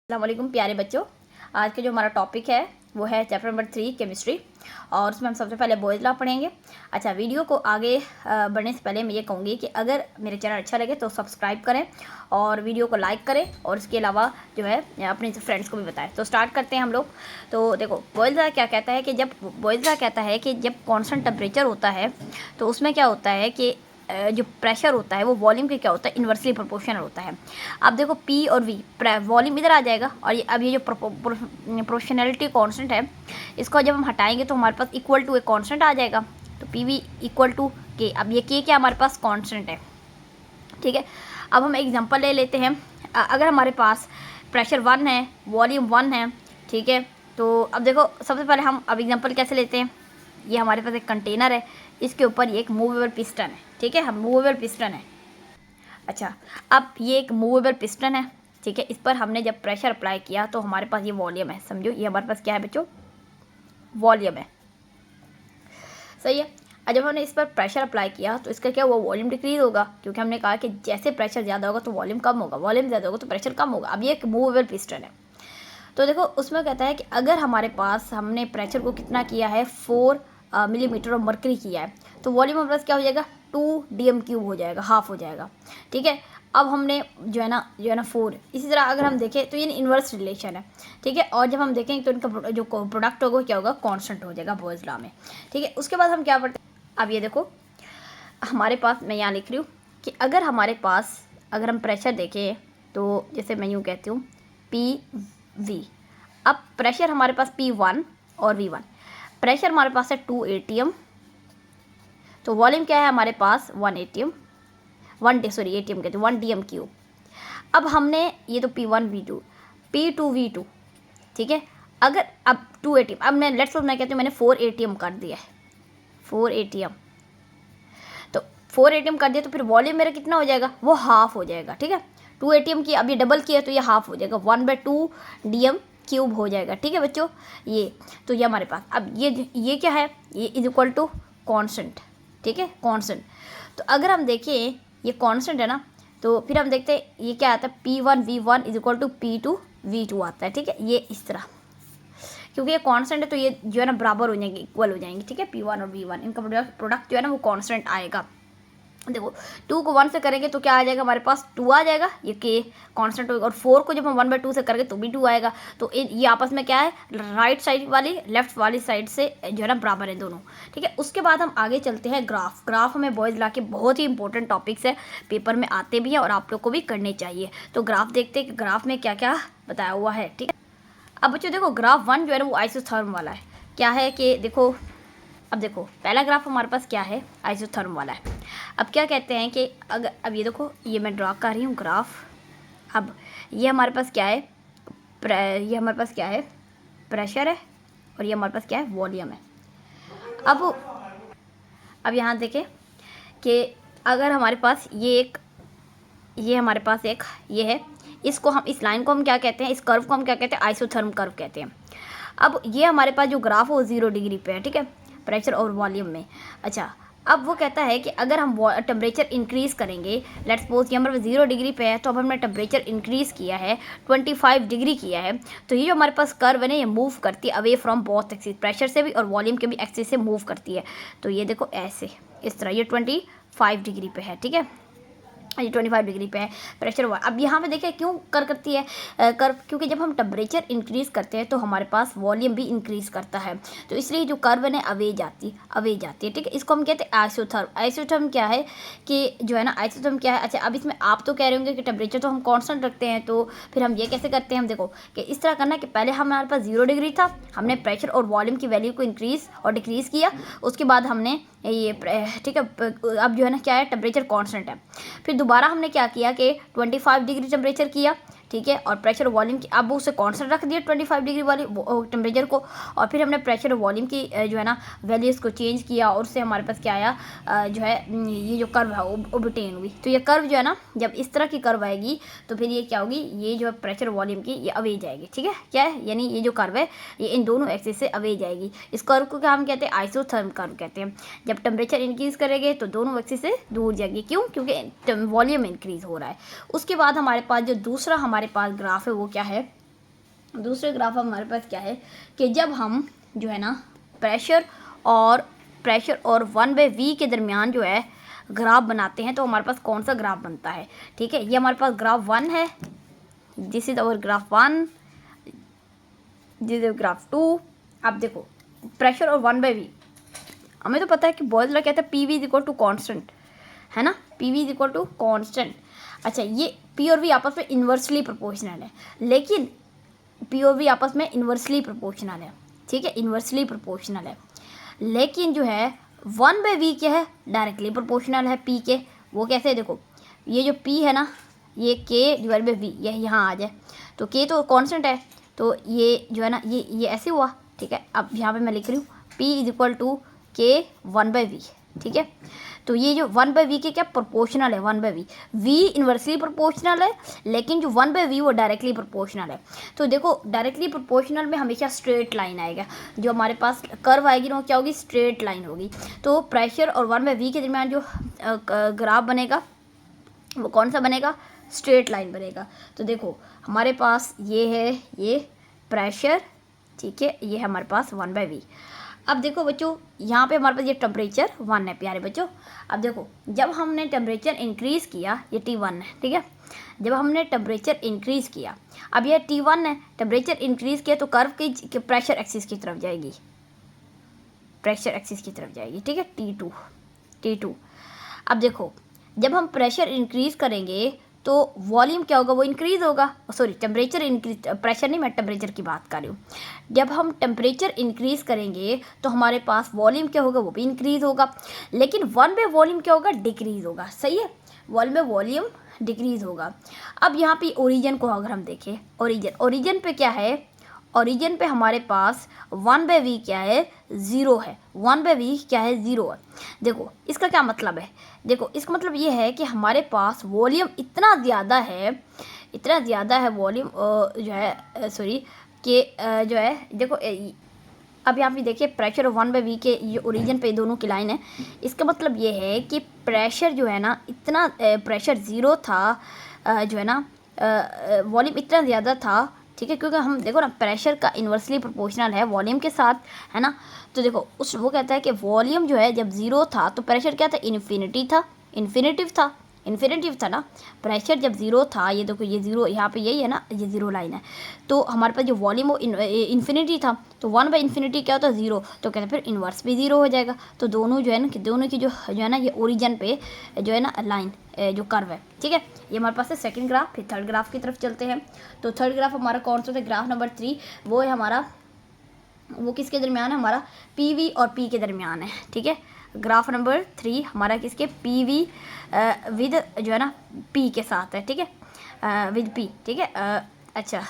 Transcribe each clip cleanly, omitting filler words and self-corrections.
अस्सलाम वालेकुम प्यारे बच्चों। आज का जो हमारा टॉपिक है वो है चैप्टर नंबर 3 केमिस्ट्री, और उसमें हम सबसे पहले बॉयज़ लॉ पढ़ेंगे। अच्छा, वीडियो को आगे बढ़ने से पहले मैं ये कहूँगी कि अगर मेरे चैनल अच्छा लगे तो सब्सक्राइब करें और वीडियो को लाइक करें, और इसके अलावा जो है अपने फ्रेंड्स को भी बताएं। तो स्टार्ट करते हैं हम लोग। तो देखो, बॉयज़ लॉ क्या कहता है कि जब कॉन्स्टेंट टेम्परेचर होता है तो उसमें क्या होता है कि जो प्रेशर होता है वो वॉल्यूम के क्या होता है, इन्वर्सली प्रोपोर्शनल होता है। अब देखो P और V, वॉल्यूम इधर आ जाएगा, और ये जो प्रोपोर्शनलिटी कांस्टेंट है, इसको जब हम हटाएंगे तो हमारे पास इक्वल टू एक कांस्टेंट आ जाएगा। तो PV इक्वल टू K। अब ये K क्या हमारे पास कांस्टेंट है, ठीक है। अब हम एग्जांपल ले लेते हैं। अगर हमारे पास प्रेशर 1 है, वॉल्यूम 1 है, ठीक है। तो अब देखो, सबसे पहले हम अब एग्जांपल कैसे लेते हैं। ये हमारे पास एक कंटेनर है, इसके ऊपर ये एक मूवेबल पिस्टन है, ठीक है। हम मूवेबल पिस्टन है। अच्छा, अब ये एक मूवेबल पिस्टन है, ठीक है। इस पर हमने जब प्रेशर अप्लाई किया तो हमारे पास ये वॉल्यूम है। समझो, ये हमारे पास क्या है बच्चों, वॉल्यूम है, सही है। और जब हमने इस पर प्रेशर अप्लाई किया तो इसका क्या हुआ, वॉल्यूम डिक्रीज होगा, क्योंकि हमने कहा कि जैसे प्रेशर ज़्यादा होगा तो वॉल्यूम कम होगा, वॉल्यूम ज़्यादा होगा तो प्रेशर कम होगा। अब ये एक मूवेबल पिस्टन है। तो देखो, उसमें कहता है कि अगर हमारे पास हमने प्रेशर को कितना किया है, 4 मिलीमीटर ऑफ मर्करी किया है, तो वॉल्यूम हमारे पास क्या हो जाएगा, 2 dm³ हो जाएगा, हाफ हो जाएगा, ठीक है। अब हमने जो है ना 4, इसी तरह अगर हम देखें तो ये इन्वर्स रिलेशन है, ठीक है। और जब हम देखेंगे तो इनका जो प्रोडक्ट होगा क्या होगा, कांस्टेंट हो जाएगा बॉयज़ लॉ में, ठीक है। उसके बाद हम क्या पढ़ते हैं, अब ये देखो हमारे पास, मैं यहाँ लिख रही हूँ कि अगर हमारे पास, अगर हम प्रेशर देखें तो जैसे मैं यूँ कहती हूँ PV। अब प्रेशर हमारे पास P1 और V1, प्रेशर हमारे पास है 2 atm, तो वॉल्यूम क्या है हमारे पास 1 atm, एटीएम कहते हैं 1 dm³। अब हमने ये तो P1 V2, P2 V2, ठीक है। अगर अब 2 atm, अब मैं लेट्स सपोज मैं कहती हूँ मैंने 4 atm कर दिया है, 4 atm, तो 4 atm कर दिया तो फिर वॉल्यूम मेरा कितना हो जाएगा, वो हाफ हो जाएगा, ठीक है। 2 atm की अब ये डबल किया तो ये हाफ हो जाएगा, 1/2 dm³ हो जाएगा, ठीक है बच्चों। ये तो ये हमारे पास, अब ये क्या है, ये इज इक्वल टू कांस्टेंट, ठीक है, कांस्टेंट। तो अगर हम देखें ये कांस्टेंट है ना, तो फिर हम देखते हैं ये क्या आता है, P1 V1 is equal to P2 V2 आता है, ठीक है। ये इस तरह, क्योंकि ये कांस्टेंट है तो ये जो है ना बराबर हो जाएंगे, इक्वल हो जाएंगे, ठीक है। P1 और V1 इनका प्रोडक्ट जो है ना वो कांस्टेंट आएगा। देखो, 2 को 1 से करेंगे तो क्या आ जाएगा हमारे पास, 2 आ जाएगा, ये K कांस्टेंट होगा। और 4 को जब हम 1/2 से करेंगे तो भी 2 आएगा। तो ये आपस में क्या है, राइट साइड वाली लेफ्ट वाली साइड से जो है ना बराबर है दोनों, ठीक है। उसके बाद हम आगे चलते हैं ग्राफ हमें बॉयज़ लॉ के बहुत ही इंपॉर्टेंट टॉपिक्स है, पेपर में आते भी हैं और आप लोग को भी करने चाहिए। तो ग्राफ देखते हैं कि ग्राफ में क्या क्या बताया हुआ है, ठीक है। अब बच्चों देखो, ग्राफ 1 जो है ना वो आइसोथर्म वाला है। क्या है कि देखो, अब देखो पहला ग्राफ हमारे पास क्या है, आइसोथर्म वाला है। अब क्या कहते हैं कि अगर, अब ये देखो, ये मैं ड्रा कर रही हूँ ग्राफ। अब ये हमारे पास क्या है, ये हमारे पास क्या है, प्रेशर है, और ये हमारे पास क्या है, वॉल्यूम है। अब यहाँ देखें कि अगर हमारे पास ये हमारे पास एक ये है, इसको हम, इस लाइन को हम क्या कहते हैं, इस कर्व को हम क्या कहते हैं, आइसोथर्म कर्व कहते हैं। अब ये हमारे पास जो ग्राफ है वो 0 डिग्री पे है, ठीक है, प्रेशर और वॉल्यूम में। अच्छा, अब वो कहता है कि अगर हम टेम्परेचर इंक्रीज़ करेंगे, लेट्स सपोज ये हमारे पास 0 डिग्री पे है, तो अब हमने टेम्परेचर इंक्रीज़ किया है, 25 डिग्री किया है, तो ये जो हमारे पास कर्व है ना, ये मूव करती है away from both axis, pressure से भी और वॉल्यूम के भी एक्सिस से मूव करती है। तो ये देखो ऐसे, इस तरह, ये 25 डिग्री पे है, ठीक है, ये 25 डिग्री पे है प्रेशर हुआ। अब यहाँ पे देखिए क्यों करती है कर्व, क्योंकि जब हम टेम्परेचर इंक्रीज़ करते हैं तो हमारे पास वॉल्यूम भी इंक्रीज़ करता है, तो इसलिए जो कर्व है ना अवे जाती है, ठीक है। इसको हम कहते हैं आइसोथर्म। आइसोथर्म क्या है कि जो है ना, आइसोथर्म क्या है। अच्छा, अब इसमें आप तो कह रहे होंगे कि टेम्परेचर तो हम कांस्टेंट रखते हैं, तो फिर हम ये कैसे करते हैं। हम देखो कि इस तरह करना कि पहले हमारे पास 0 डिग्री था, हमने प्रेशर और वॉल्यूम की वैल्यू को इंक्रीज़ और डिक्रीज़ किया, उसके बाद हमने ये, ठीक है, अब जो है ना क्या है, टेम्परेचर कांस्टेंट है। फिर दोबारा हमने क्या किया कि 25 डिग्री टेम्परेचर किया, ठीक है, और प्रेशर वॉल्यूम की, अब उसे कांस्टेंट रख दिया 25 डिग्री वाली टेम्परेचर को, और फिर हमने प्रेशर और वॉल्यूम की जो है ना वैल्यूज़ को चेंज किया, और उससे हमारे पास क्या आया, जो है ये जो कर्व है वो ऑब्टेन हुई। तो ये कर्व जो है ना, जब इस तरह की कर्व आएगी तो फिर ये क्या होगी, ये जो है प्रेशर वॉल्यूम की ये अवे जाएगी, ठीक है, क्या है, यानी ये जो कर्व है ये इन दोनों एक्सिस से अवे जाएगी। इस कर्व को क्या हम कहते हैं, आइसोथर्म कर्व कहते हैं। जब टेम्परेचर इंक्रीज़ करेंगे तो दोनों एक्सिस से दूर जाएगी, क्यों, क्योंकि वॉल्यूम इंक्रीज़ हो रहा है। उसके बाद हमारे पास जो दूसरा हमारे पास ग्राफ है वो क्या है, दूसरे ग्राफ हमारे पास क्या है कि जब हम जो है ना प्रेशर और 1/v के दरमियान जो है ग्राफ बनाते हैं तो हमारे पास कौन सा ग्राफ बनता है। ठीक है, ये हमारे पास ग्राफ 1 है, this is our graph 1, this is graph 2। अब देखो प्रेशर और 1/v, हमें तो पता है कि बॉयज लॉ कहता है P V is equal to constant, है ना, P V is equal to constant. अच्छा, ये पी और वी आपस में इन्वर्सली प्रोपोर्शनल है, लेकिन पी और वी आपस में इन्वर्सली प्रोपोर्शनल है। ठीक है, इन्वर्सली प्रोपोर्शनल है, लेकिन जो है 1/v क्या है, डायरेक्टली प्रोपोर्शनल है पी के। वो कैसे, देखो ये जो p है ना, ये k डिवाइड बाई v, ये यहाँ आ जाए तो k तो कांस्टेंट है, तो ये जो है ना ये ऐसे हुआ। ठीक है, अब यहाँ पे मैं लिख रही हूँ p is equal to k 1/v। ठीक है, तो ये जो 1/v के क्या प्रोपोर्शनल है, 1/v, v इन्वर्सली प्रोपोर्शनल है, लेकिन जो 1/v वो डायरेक्टली प्रोपोर्शनल है। तो देखो डायरेक्टली प्रोपोर्शनल में हमेशा स्ट्रेट लाइन आएगा, जो हमारे पास कर्व आएगी ना वो क्या होगी, स्ट्रेट लाइन होगी। तो प्रेशर और 1/v के दरमियान जो ग्राफ बनेगा वो कौन सा बनेगा, स्ट्रेट लाइन बनेगा। तो देखो हमारे पास ये है, ये प्रेशर, ठीक है, ये है हमारे पास 1/v। अब देखो बच्चों यहाँ पे हमारे पास ये टेम्परेचर 1 है प्यारे बच्चों। अब देखो जब हमने टेम्परेचर इंक्रीज़ किया, ये T1 है, ठीक है, जब हमने टेम्परेचर इंक्रीज़ किया, अब ये T1 है, टेम्परेचर इंक्रीज़ किया तो कर्व की प्रेशर एक्सिस की तरफ जाएगी, प्रेशर एक्सिस की तरफ जाएगी। ठीक है, T2। अब देखो जब हम प्रेशर इंक्रीज़ करेंगे तो वॉल्यूम क्या होगा, वो इंक्रीज़ होगा, सॉरी टेम्परेचर इंक्रीज, प्रेशर नहीं, मैं टेम्परेचर की बात कर रही हूँ। जब हम टेम्परेचर इंक्रीज़ करेंगे तो हमारे पास वॉल्यूम क्या होगा, वो भी इंक्रीज़ होगा, लेकिन 1/v वॉल्यूम क्या होगा, डिक्रीज़ होगा। सही है, 1/v वॉल्यूम डिक्रीज़ होगा। अब यहाँ पे ओरिजिन को अगर हम देखें, ओरिजिन पे क्या है, ओरिजिन पे हमारे पास 1/v क्या है, 0 है, 1/v क्या है, 0 है। देखो इसका क्या मतलब है, देखो इसका मतलब ये है कि हमारे पास वॉल्यूम इतना ज़्यादा है वॉल्यूम जो है, सॉरी कि जो है देखो अब यहाँ पे देखिए प्रेशर और 1/v के ये ओरिजिन पे दोनों की लाइन है। इसका मतलब ये है कि प्रेशर जो है ना, इतना प्रेशर 0 था, जो है ना वॉल्यूम इतना ज़्यादा था। ठीक है, क्योंकि हम देखो ना प्रेशर का इन्वर्सली प्रोपोर्शनल है वॉल्यूम के साथ, है ना। तो देखो वो कहता है कि वॉल्यूम जो है जब 0 था तो प्रेशर क्या था, इन्फिनिटिव था ना। प्रेशर जब 0 था, ये देखो ये 0 यहाँ पे यही है ना, ये 0 लाइन है, तो हमारे पास जो वॉल्यूम वो इन्फिनिटी था, तो 1/∞ क्या होता है, 0, तो कहते हैं फिर इन्वर्स भी 0 हो जाएगा। तो दोनों जो है ना, दोनों की जो है ना ये ओरिजिन पे जो है ना लाइन जो कर्व है। ठीक है, ये हमारे पास है सेकंड ग्राफ। फिर थर्ड ग्राफ की तरफ चलते हैं। तो थर्ड ग्राफ हमारा कौन सा था, ग्राफ नंबर 3, वो है हमारा, वो किसके दरमियान है, हमारा PV और P के दरमियान है। ठीक है, ग्राफ नंबर 3 हमारा किसके, PV विद जो है ना P के साथ है। ठीक है, विद P। ठीक है, अच्छा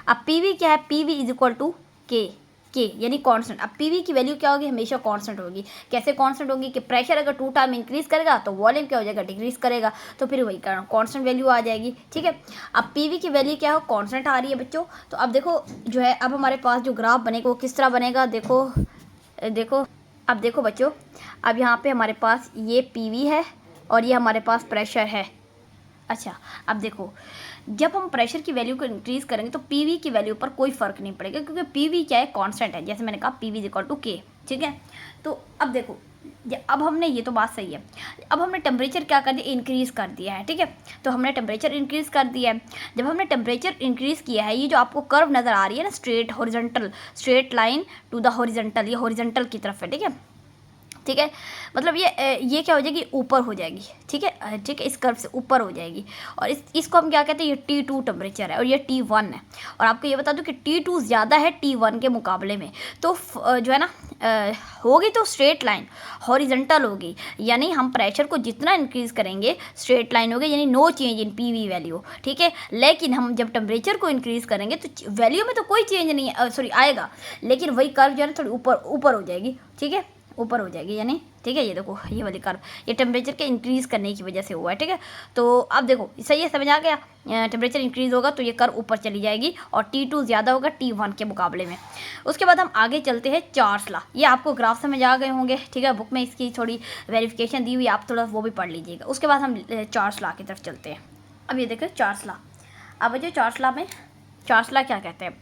अब PV क्या है, PV is equal to K यानी कांस्टेंट। अब PV की वैल्यू क्या होगी, हमेशा कांस्टेंट होगी। कैसे कांस्टेंट होगी कि प्रेशर अगर 2 टाइम इंक्रीज करेगा तो वॉल्यूम क्या हो जाएगा, डिक्रीज करेगा, तो फिर वही कांस्टेंट वैल्यू आ जाएगी। ठीक है, अब PV की वैल्यू क्या हो, कांस्टेंट आ रही है बच्चों। तो अब देखो जो है, अब हमारे पास जो ग्राफ बनेगा वो किस तरह बनेगा, देखो अब देखो बच्चों, अब यहाँ पे हमारे पास ये PV है और ये हमारे पास प्रेशर है। अच्छा अब देखो जब हम प्रेशर की वैल्यू को इंक्रीज़ करेंगे तो PV की वैल्यू पर कोई फ़र्क नहीं पड़ेगा, क्योंकि PV क्या है, कांस्टेंट है। जैसे मैंने कहा PV is equal to K। ठीक है, तो अब देखो अब हमने, ये तो बात सही है, अब हमने टेम्परेचर क्या कर दिया, इंक्रीज़ कर दिया है। ठीक है, तो हमने टेम्परेचर इंक्रीज़ कर दिया है। जब हमने टेम्परेचर इंक्रीज़ किया है, ये जो आपको कर्व नज़र आ रही है ना, straight line to the horizontal, ये हॉरिजॉन्टल की तरफ है। ठीक है, मतलब ये क्या हो जाएगी, ऊपर हो जाएगी। ठीक है, इस कर्व से ऊपर हो जाएगी। और इसको हम क्या कहते हैं, ये T2 टेम्परेचर है और ये T1 है। और आपको ये बता दूं कि T2 ज़्यादा है T1 के मुकाबले में, तो जो है ना होगी तो स्ट्रेट लाइन हॉरिजॉन्टल होगी, यानी हम प्रेशर को जितना इंक्रीज़ करेंगे स्ट्रेट लाइन होगी, यानी no change in PV value. ठीक है, लेकिन हम जब टेम्परेचर को इंक्रीज़ करेंगे तो वैल्यू में तो कोई चेंज नहीं है, सॉरी आएगा, लेकिन वही कर्व जो है ना थोड़ी ऊपर हो जाएगी। ठीक है, ऊपर हो जाएगी यानी। ठीक है, ये देखो ये वाली कर्व, ये टेम्परेचर के इंक्रीज़ करने की वजह से हुआ है। ठीक है, तो अब देखो सही है, समझ आ गया, टेम्परेचर इंक्रीज़ होगा तो ये कर्व ऊपर चली जाएगी और T2 ज़्यादा होगा T1 के मुकाबले में। उसके बाद हम आगे चलते हैं चार्ल्स लॉ। ये आपको ग्राफ समझ आ गए होंगे। ठीक है, बुक में इसकी थोड़ी वेरिफिकेशन दी हुई, आप थोड़ा वो भी पढ़ लीजिएगा। उसके बाद हम चार्ल्स लॉ की तरफ चलते हैं। अब ये देखो चार्ल्स लॉ। अब जो चार्ल्स लॉ में चार्ल्स लॉ क्या कहते हैं?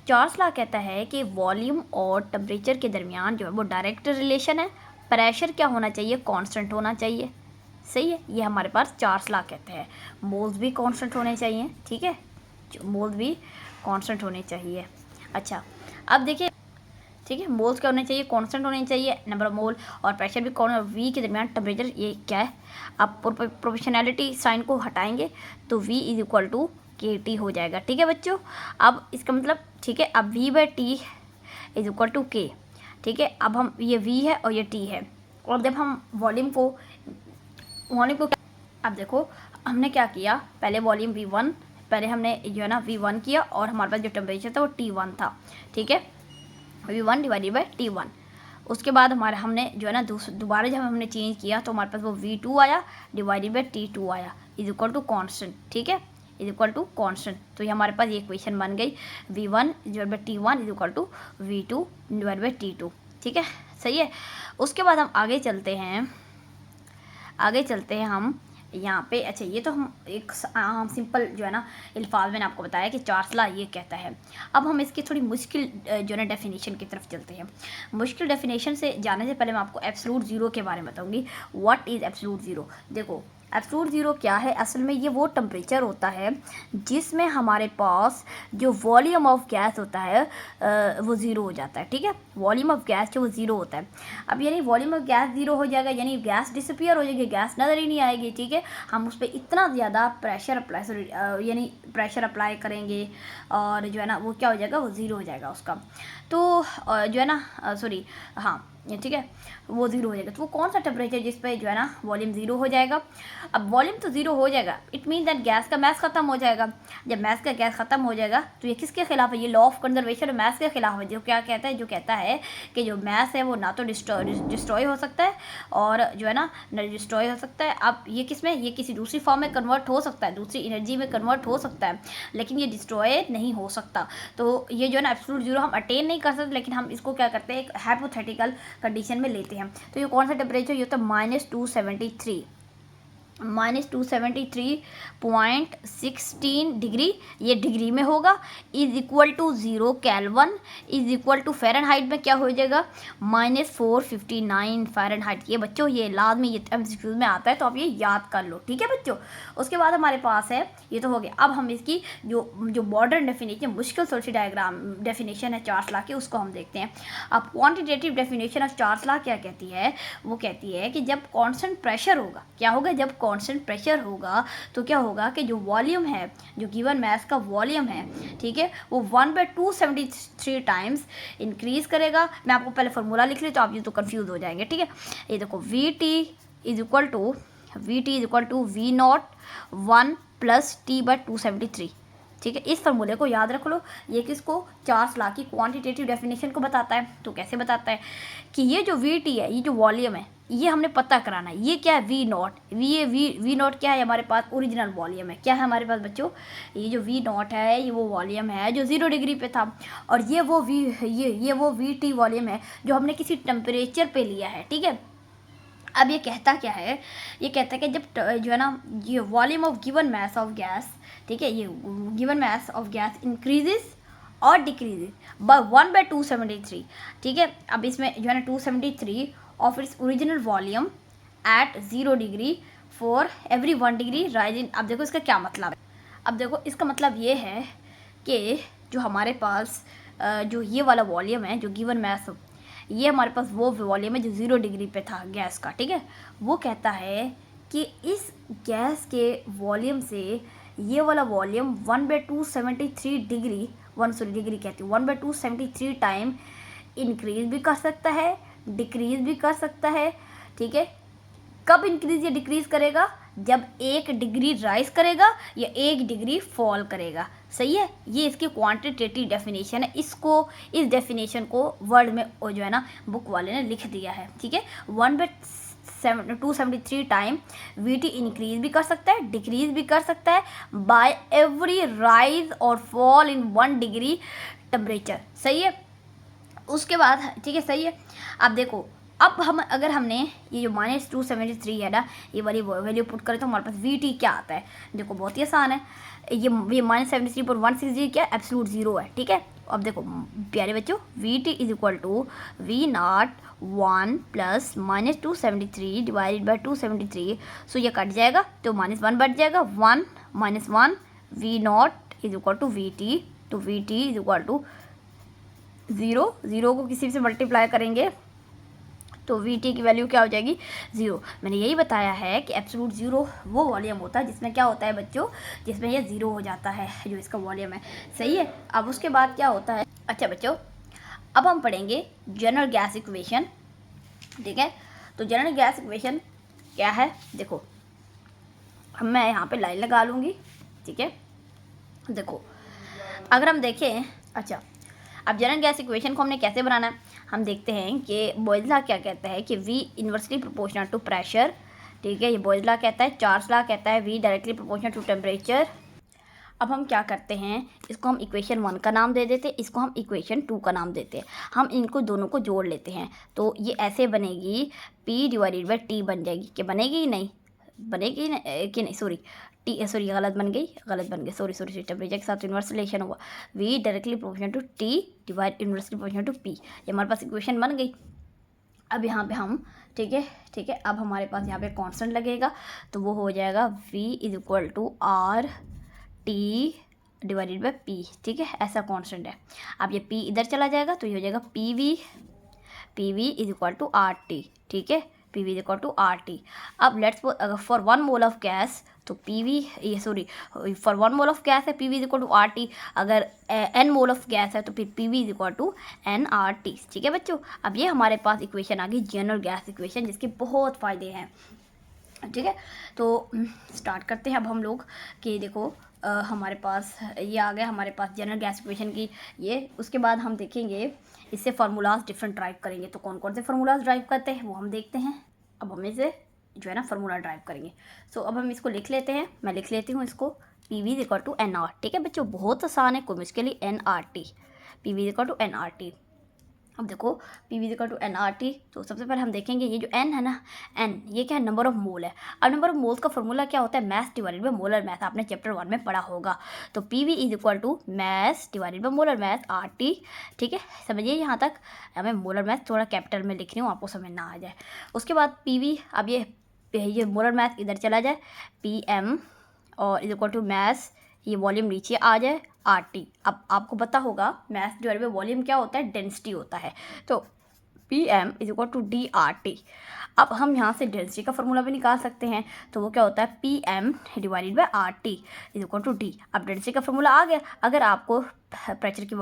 चार्ल्स लॉ कहता है कि वॉल्यूम और टेम्परेचर के दरमियान जो है वो डायरेक्ट रिलेशन है। प्रेशर क्या होना चाहिए? कांस्टेंट होना चाहिए। सही है, ये हमारे पास चार्ल्स लॉ कहते हैं। मोल्स भी कांस्टेंट होने चाहिए, ठीक है, मोल्स भी कांस्टेंट होने चाहिए। अच्छा, अब देखिए, ठीक है, मोल्स क्या होने चाहिए? कांस्टेंट होने चाहिए, नंबर ऑफ मोल, और प्रेशर भी कौन, वी के दरमियान टेम्परेचर, ये क्या है? आप प्रोपोर्शनैलिटी साइन को हटाएंगे तो v इज इक्वल टू के टी हो जाएगा, ठीक है बच्चों। अब इसका मतलब, ठीक है, अब v by T is equal to K, ठीक है। अब हम, ये v है और ये t है, और जब हम वॉल्यूम को अब देखो हमने क्या किया, पहले वॉल्यूम v1, पहले हमने जो है ना v1 किया, और हमारे पास जो टेम्परेचर था वो t1 था, ठीक है, v1 डिवाइडेड बाई t1। उसके बाद हमारा हमने जो है ना दोबारा जब हमने चेंज किया तो हमारे पास वो v2 आया डिवाइडेड बाई t2 आया, इज इक्वल टू कॉन्स्टेंट, ठीक है, इज इक्वल टू कॉन्स्टेंट। तो ये हमारे पास ये इक्वेशन बन गई, v1 divide by t1 is equal to v2 divide by t2, ठीक है, सही है। उसके बाद हम आगे चलते हैं हम यहाँ पे। अच्छा, ये तो हम एक आम सिंपल जो है ना अल्फाज मैंने आपको बताया कि चार्ल्स लॉ ये कहता है। अब हम इसकी थोड़ी मुश्किल जो है ना डेफिनेशन की तरफ चलते हैं। मुश्किल डेफिनेशन से जाने से पहले मैं आपको एब्सोल्यूट ज़ीरो के बारे में बताऊंगी। What is absolute zero? देखो, एब्सोल्यूट ज़ीरो क्या है? असल में ये वो टेम्परेचर होता है जिसमें हमारे पास जो वॉल्यूम ऑफ गैस होता है वो ज़ीरो हो जाता है, ठीक है, वॉल्यूम ऑफ गैस जो वो ज़ीरो होता है। अब यानी वॉल्यूम ऑफ गैस ज़ीरो हो जाएगा, यानी गैस डिसअपीयर हो जाएगी, गैस नज़र ही नहीं आएगी, ठीक है। हम उस पर इतना ज़्यादा प्रेशर अप्लाई करेंगे और जो है ना वो क्या हो जाएगा, वो ज़ीरो हो जाएगा उसका। तो जो है ना हाँ, ठीक है, वो ज़ीरो हो जाएगा। तो वो कौन सा टेम्परेचर जिस पे जो है ना वॉल्यूम ज़ीरो हो जाएगा? अब वॉल्यूम तो ज़ीरो हो जाएगा, इट मीन दैट गैस का मैस ख़त्म हो जाएगा। जब मैस का गैस ख़त्म हो जाएगा तो ये किसके खिलाफ है? ये लॉ ऑफ कंजर्वेशन और मैस के खिलाफ है, जो क्या कहता है, जो कहता है कि जो मैस है वो ना तो डिस्ट्रॉय हो सकता है और जो है ना डिस्ट्रॉय हो सकता है। अब ये किस में, ये किसी दूसरी फॉर्म में कन्वर्ट हो सकता है, दूसरी एनर्जी में कन्वर्ट हो सकता है, लेकिन ये डिस्ट्रॉय नहीं हो सकता। तो ये जो है ना एब्सोल्यूट ज़ीरो हम अटेन नहीं कर सकते, लेकिन हम इसको क्या करते हैं, एक हाइपोथेटिकल कंडीशन में लेते हैं। तो ये कौन सा टेम्परेचर? ये होता है -273.16 डिग्री, ये डिग्री में होगा, is equal to 0 kelvin, is equal to Fahrenheit में क्या हो जाएगा, -459 फ़ारेनहाइट। ये बच्चों ये लाजमी, ये एमसीक्यूज़ में आता है, तो आप ये याद कर लो, ठीक है बच्चों। उसके बाद हमारे पास है, ये तो हो गया। अब हम इसकी जो मॉडर्न डेफिनेशन, मुश्किल सोची डायग्राम डेफिनेशन है चार्ल्स लॉ की, उसको हम देखते हैं। अब quantitative definition of Charles law क्या कहती है? वो कहती है कि जब कांस्टेंट प्रेशर होगा, क्या होगा, जब कांस्टेंट प्रेशर होगा तो क्या होगा कि जो वॉल्यूम है, जो गिवन मैस का वॉल्यूम है, ठीक है, वो 1/273 टाइम्स इंक्रीज करेगा। मैं आपको पहले फार्मूला लिख ली तो आप ये तो कंफ्यूज हो जाएंगे, ठीक है। ये देखो, V T is equal to V0 1 + T/273, ठीक है। इस फार्मूले को याद रख लो। ये किसको? चार्ल्स लॉ की क्वांटिटेटिव डेफिनेशन को बताता है। तो कैसे बताता है कि ये जो वी टी है, ये जो वॉल्यूम है, ये हमने पता कराना है। ये क्या है? V0। V0 क्या है? हमारे पास ओरिजिनल वॉल्यूम है। क्या है हमारे पास बच्चों? ये जो V0 है, ये वो वॉल्यूम है जो 0 डिग्री पे था, और ये वो वी टी वॉल्यूम है जो हमने किसी टेम्परेचर पे लिया है, ठीक है। अब ये कहता क्या है? ये कहता है कि जब जो है ना ये volume of given mass of gas, ठीक है, ये given mass of gas increases और डिक्रीजेस बाय 1/273, ठीक है। अब इसमें जो है ना 273 of its original volume at 0 degree for every 1 degree rise in. अब देखो इसका क्या मतलब है। अब देखो इसका मतलब ये है कि जो हमारे पास जो ये वाला वॉल्यूम है, जो गिवन मैस, ये हमारे पास वो वॉल्यूम है जो 0 डिग्री पे था गैस का, ठीक है। वो कहता है कि इस गैस के वॉल्यूम से ये वाला वॉल्यूम 1/273 डिग्री, 1/273 टाइम इंक्रीज भी कर सकता है, डिक्रीज भी कर सकता है, ठीक है। कब इंक्रीज या डिक्रीज करेगा? जब 1 डिग्री राइज करेगा या 1 डिग्री फॉल करेगा, सही है। ये इसकी क्वांटिटेटिव डेफिनेशन है। इस डेफिनेशन को वर्ड में जो है ना बुक वाले ने लिख दिया है, ठीक है। 1/273 टाइम वीटी इंक्रीज भी कर सकता है, डिक्रीज भी कर सकता है बाय एवरी राइज और फॉल इन 1 डिग्री टेम्परेचर, सही है। उसके बाद, ठीक है, सही है। अब देखो, अब हम अगर हमने ये जो -273 है ना, ये वाली वैल्यू पुट करें तो हमारे पास VT क्या आता है। देखो बहुत ही आसान है, ये -73 पर 160 क्या एब्सोल्यूट 0 है, ठीक है। अब देखो प्यारे बच्चों, VT is equal to V01 plus -273 divided by 273। So ये कट जाएगा तो -1 बच जाएगा, 1 -1 V0 is equal to VT, तो VT इज इक्वल टू 0 को किसी से मल्टीप्लाई करेंगे तो VT की वैल्यू क्या हो जाएगी 0। मैंने यही बताया है कि एब्सोल्यूट 0 वो वॉल्यूम होता है जिसमें क्या होता है बच्चों, जिसमें ये 0 हो जाता है, जो इसका वॉल्यूम है, सही है। अब उसके बाद क्या होता है, अच्छा बच्चों अब हम पढ़ेंगे जनरल गैस इक्वेशन, ठीक है। तो जनरल गैस इक्वेशन क्या है, देखो मैं यहाँ पे लाइन लगा लूँगी, ठीक है। देखो अगर हम देखें, अच्छा अब जनरल गैस इक्वेशन को हमने कैसे बनाना है, हम देखते हैं कि बॉयल्स लॉ क्या कहता है कि V inversely proportional to pressure, ठीक है, ये बॉयल्स लॉ कहता है। चार्ल्स लॉ कहता है V directly proportional to temperature. अब हम क्या करते हैं, इसको हम इक्वेशन 1 का नाम दे देते हैं, इसको हम इक्वेशन 2 का नाम देते हैं, हम इनको दोनों को जोड़ लेते हैं तो ये ऐसे बनेगी, P डिवाइडेड बाई T बन जाएगी, कि बनेगी नहीं, बनेगी कि नहीं, सॉरी गलत बन गई, सॉरी टेम्परेचर के साथ इन्वर्स रिलेशन हुआ, V directly proportional to T divide inversely proportional to P, ये हमारे पास इक्वेशन बन गई। अब यहाँ पे हम ठीक है, अब हमारे पास यहाँ पे कांस्टेंट लगेगा तो वो हो जाएगा V is equal to RT divided by P, ठीक है, ऐसा कांस्टेंट है। अब ये P इधर चला जाएगा तो ये हो जाएगा PV is equal to RT, ठीक है, PV is equal to RT। अब लेट्स अगर फॉर 1 मोल ऑफ गैस तो फॉर 1 मोल ऑफ गैस है PV is equal to RT, अगर n मोल ऑफ गैस है तो फिर PV is equal to nRT, ठीक है बच्चों। अब ये हमारे पास इक्वेशन आ गई जनरल गैस इक्वेशन, जिसके बहुत फ़ायदे हैं, ठीक है। तो स्टार्ट करते हैं अब हम लोग कि देखो हमारे पास ये आ गया हमारे पास जनरल गैस इक्वेशन की ये। उसके बाद हम देखेंगे इससे फार्मूलाज डिफरेंट ड्राइव करेंगे, तो कौन कौन से फार्मूलाज ड्राइव करते हैं वो हम देखते हैं। अब हम इसे जो है ना फार्मूला ड्राइव करेंगे। सो अब हम इसको लिख लेते हैं, मैं लिख लेती हूँ इसको, PV is equal to NR, ठीक है बच्चों, बहुत आसान है, कोई मुश्किल ही, NRT, PV is equal to NRT। अब देखो PV is equal to NRT, तो सबसे पहले हम देखेंगे ये जो N है ना, N ये क्या है, नंबर ऑफ मोल है। अब नंबर ऑफ मोल्स का फॉर्मूला क्या होता है, mass divided by molar mass, आपने चैप्टर 1 में पढ़ा होगा। तो PV is equal to mass divided by molar mass RT, ठीक है, समझिए यहाँ तक। मैं मोलर मैथ थोड़ा कैपिटल में लिख रही हूँ, आपको समझ ना आ जाए। उसके बाद PV, अब ये मोलर मैथ इधर चला जाए, PM और इज इक्वल टू मैस, ये वॉल्यूम नीचे आ जाए RT। अब आपको पता होगा मैस डिवाइडेड बाई वॉल्यूम क्या होता है, डेंसिटी होता है, तो PM is equal to DRT। अब हम यहाँ से डेंसिटी का फॉर्मूला भी निकाल सकते हैं, तो वो क्या होता है, PM divided by RT is equal to D। अब डेंसिटी का फॉर्मूला आ गया। अगर आपको प्रेशर की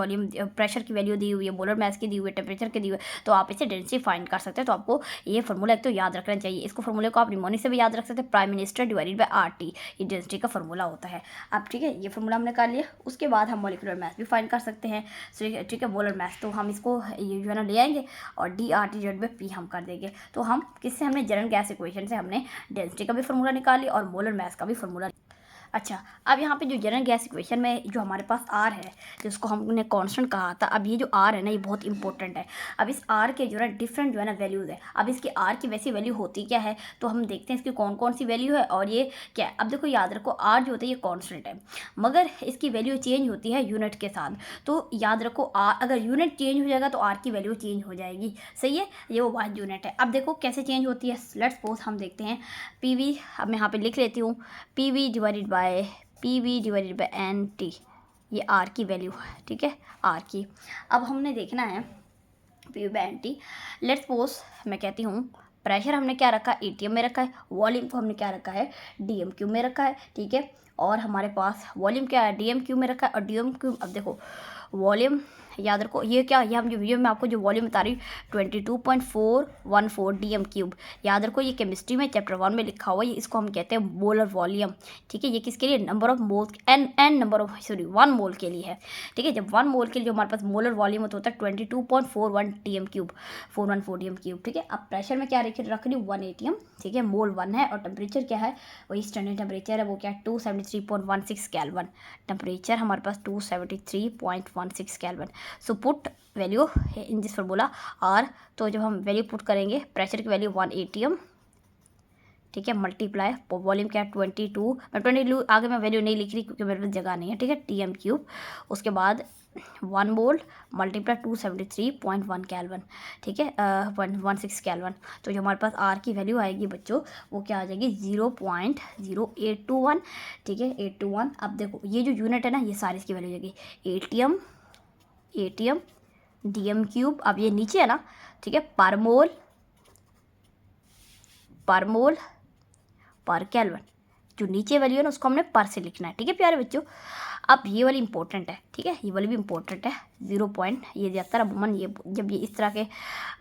वैल्यू दी हुई है, मोलर मैस की दी हुई है, टेम्परेचर की दी हुई है, तो आप इसे डेंसिटी फाइंड कर सकते हैं। तो आपको ये फॉर्मूला एक तो याद रखना चाहिए, इसको फॉर्मूले को आप निमोनिक से भी याद रख सकते हैं, prime minister divided by RT, ये डेंसिटी का फॉर्मूला होता है। अब ठीक है, ये फॉर्मूला हमने कर लिया। उसके बाद हम मॉलिक्यूलर मैथ भी फाइंड कर सकते हैं, ठीक है, मोलर मैथ, तो हम इसको ये जो है ना ले आएंगे और DRT डिवाइडेड बाई P हम कर देंगे। तो हम किससे, हमने जनरल गैस इक्वेशन से हमने डेंसिटी का भी फॉर्मूला निकाल लिया और मोलर मैथ का भी फॉर्मूला। अच्छा, अब यहाँ पे जो जनरल गैस इक्वेशन में जो हमारे पास R है, जिसको हमने कांस्टेंट कहा था, अब ये जो R है ना, ये बहुत इंपॉर्टेंट है। अब इस R के जो है डिफरेंट जो है ना वैल्यूज़ है। अब इसकी R की वैसी वैल्यू होती क्या है, तो हम देखते हैं इसकी कौन कौन सी वैल्यू है और ये क्या है। अब देखो याद रखो, R जो होता है ये कांस्टेंट है, मगर इसकी वैल्यू चेंज होती है यूनिट के साथ। तो याद रखो R, अगर यूनिट चेंज हो जाएगा तो R की वैल्यू चेंज हो जाएगी, सही है, ये वो वाहिद यूनिट है। अब देखो कैसे चेंज होती है, लेट्स सपोज हम देखते हैं PV, अब मैं यहाँ पर लिख लेती हूँ PV डिवाइडेड बाय NT, ये R की वैल्यू है, ठीक है, R की। अब हमने देखना है PV by NT। Let's suppose मैं कहती हूँ प्रेशर हमने क्या रखा है, ATM में रखा है, वॉल्यूम को हमने क्या रखा है, DMQ में रखा है, ठीक है, और हमारे पास वॉल्यूम क्या है, DMQ में रखा है, और DMQ, अब देखो वॉल्यूम याद रखो, ये क्या, ये हम जो वीडियो में आपको जो वॉल्यूम बता रही हूँ 22.414 DM³, याद रखो ये केमिस्ट्री में चैप्टर 1 में लिखा हुआ है, इसको हम कहते हैं मोलर वॉल्यूम, ठीक है। ये किसके लिए, number of moles, one mole के लिए है, ठीक है। जब 1 मोल के लिए जो हमारे पास मोलर वॉल्यूम होता है 22.41 DM³, 414 DM³, ठीक है। अब प्रेशर में क्या रख रही हूँ 1 atm, ठीक है, मोल 1 है, और टेम्परेचर क्या है, वही स्टैंडर्ड टेम्परेचर है, वो क्या है 273 273.16 केल्विन। टेम्परेचर हमारे पास 273.16 kelvin. So put value in this formula R. तो जब हम वैल्यू पुट करेंगे, प्रेशर की वैल्यू 1 atm, ठीक है, मल्टीप्लाई वॉल्यूम क्या है 22, मैं 22 आगे मैं वैल्यू नहीं लिख रही क्योंकि मेरे पास जगह नहीं है, ठीक है, TM3। उसके बाद 1 मोल मल्टीप्लाई 273.1 केल्विन, ठीक है, 0.16 केल्विन। तो जो हमारे पास आर की वैल्यू आएगी बच्चों, वो क्या आ जाएगी 0.0821, ठीक है, 821। अब देखो ये जो यूनिट है ना, ये सारी इसकी वैल्यू जाएगी ATM DM3। अब ये नीचे है ना, ठीक है, पर मोल पर केल्विन। जो नीचे वैल्यू है ना, उसको हमने पर से लिखना है, ठीक है प्यारे बच्चों। अब ये वाली इंपॉर्टेंट है, ठीक है, ये वाली भी इंपॉर्टेंट है। 0 पॉइंट ये जाता है अमूमन, ये जब ये इस तरह के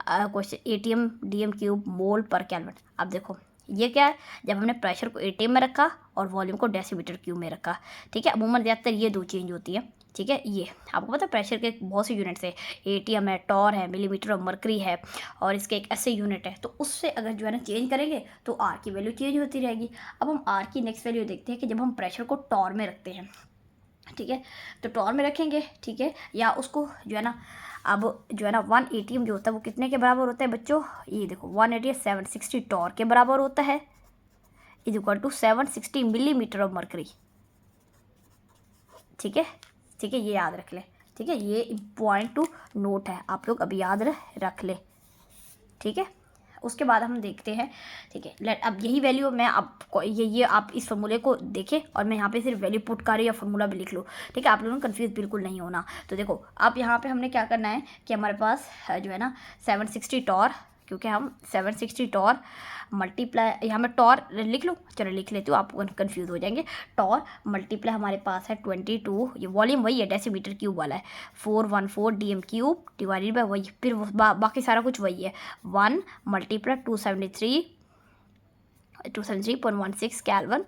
क्वेश्चन ATM DM3 मोल पर केल्विन। अब देखो ये क्या है, जब हमने प्रेशर को ATM में रखा और वॉल्यूम को डेसीमीटर क्यूब में रखा, ठीक है, अमूमन ज़्यादातर ये दो चेंज होती है, ठीक है। ये आपको पता है प्रेशर के बहुत से यूनिट्स है, ATM है, टॉर है, मिलीमीटर और मरकरी है, और इसके एक ऐसे यूनिट है। तो उससे अगर जो है ना चेंज करेंगे तो आर की वैल्यू चेंज होती रहेगी। अब हम आर की नेक्स्ट वैल्यू देखते हैं कि जब हम प्रेशर को टॉर में रखते हैं, ठीक है, तो टॉर में रखेंगे, ठीक है, या उसको जो है ना, अब जो है ना 1 atm जो होता है वो कितने के बराबर होता है बच्चों, ये देखो 180 760 टॉर के बराबर होता है, is equal to 760 millimetre of mercury, ठीक है, ठीक है, ये याद रख ले, ठीक है, ये पॉइंट टू नोट है, आप लोग अभी याद रख ले, ठीक है। उसके बाद हम देखते हैं, ठीक है, अब यही वैल्यू मैं आपको ये आप इस फॉर्मूले को देखें और मैं यहाँ पे सिर्फ वैल्यू पुट कर रही या फार्मूला भी लिख लूँ, ठीक है, आप लोगों को कंफ्यूज बिल्कुल नहीं होना। तो देखो अब यहाँ पे हमने क्या करना है कि हमारे पास जो है ना 760 टॉर, क्योंकि हम 760 टॉर मल्टीप्लाई, यहाँ में टॉर लिख लूँ, चलो लिख लेती हूँ, आप कंफ्यूज हो जाएंगे। टॉर मल्टीप्लाई हमारे पास है 22, ये वॉल्यूम वही है, डेसीमीटर क्यूब वाला है, 414 DM3 डिवाइडेड बाई वही, फिर बाकी सारा कुछ वही है, 1 मल्टीप्लाई 273.16 केल्विन,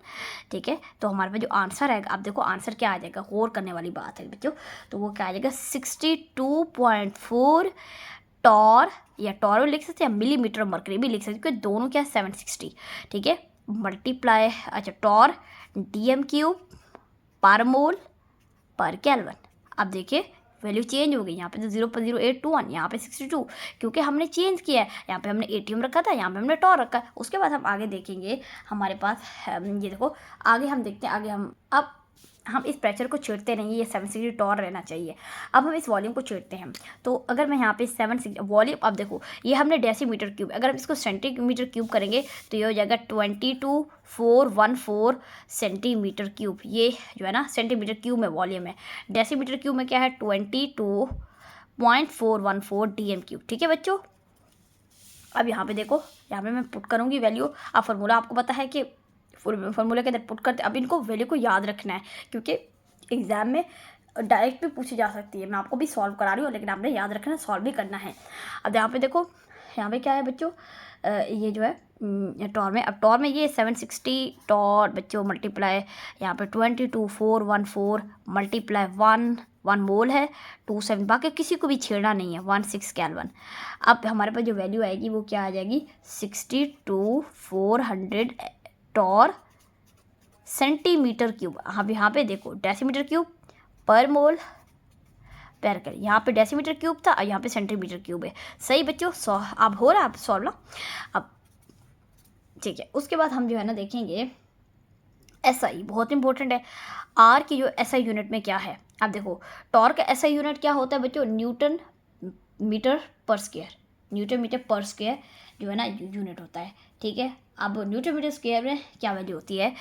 ठीक है। तो हमारे पास जो आंसर है, आप देखो आंसर क्या आ जाएगा, गौर करने वाली बात है बच्चों, तो वो क्या आ जाएगा 62.4 टॉर, या टॉर भी लिख सकते हैं, मिलीमीटर मरकरी भी लिख सकते हैं, क्योंकि दोनों क्या 760, ठीक है, मल्टीप्लाई, अच्छा, टॉर DM3 पर मोल पर केल्विन। अब देखिए वैल्यू चेंज हो गई, यहाँ पे तो 0.0821, यहाँ पे 62, क्योंकि हमने चेंज किया है, यहाँ पे हमने ATM रखा था, यहाँ पे हमने टॉर रखा है। उसके बाद हम आगे देखेंगे, हमारे पास ये देखो आगे हम देखते हैं, आगे अब हम इस प्रेशर को छेड़ते नहीं, ये 760 टॉर रहना चाहिए। अब हम इस वॉल्यूम को छेड़ते हैं, तो अगर मैं यहाँ पे 760 वॉल्यूम, अब देखो ये हमने डेसीमीटर क्यूब, अगर हम इसको सेंटीमीटर क्यूब करेंगे तो ये हो जाएगा 22414 सेंटीमीटर क्यूब, ये जो है ना सेंटीमीटर क्यूब में वॉल्यूम है, डेसीमीटर क्यूब में क्या है 22.414 DM3, ठीक है बच्चों। अब यहाँ पे देखो, यहाँ पे मैं पुट करूँगी वैल्यू, अब फार्मूला आपको पता है कि फार्मूला के अंदर पुट करते, अब इनको वैल्यू को याद रखना है, क्योंकि एग्जाम में डायरेक्ट भी पूछी जा सकती है, मैं आपको भी सॉल्व करा रही हूँ, लेकिन आपने याद रखना है, सॉल्व भी करना है। अब यहाँ पे देखो, यहाँ पे क्या है बच्चों, ये जो है टॉर में, अब टॉर में ये 760 टॉर बच्चों मल्टीप्लाई यहाँ पे 22414 मल्टीप्लाई 1 मोल है 27, बाकी किसी को भी छेड़ना नहीं है, 16 केल्विन। अब हमारे पास जो वैल्यू आएगी वो क्या आ जाएगी 62400 टॉर सेंटीमीटर क्यूब। अब यहाँ पे देखो डेसीमीटर क्यूब पर मोल पैर कर, यहाँ पे डेसीमीटर क्यूब था और यहाँ पे सेंटीमीटर क्यूब है, सही बच्चों। अब हो रहा है आप सॉल्व ना, अब ठीक है। उसके बाद हम जो है ना देखेंगे SI, बहुत इंपॉर्टेंट है। आर की जो SI यूनिट में क्या है, अब देखो टॉर्क का SI यूनिट क्या होता है बच्चों, Newton metre per square, newton metre per square जो है ना यूनिट होता है, ठीक है। अब न्यूटन मीटर स्क्वायर में क्या वैल्यू होती है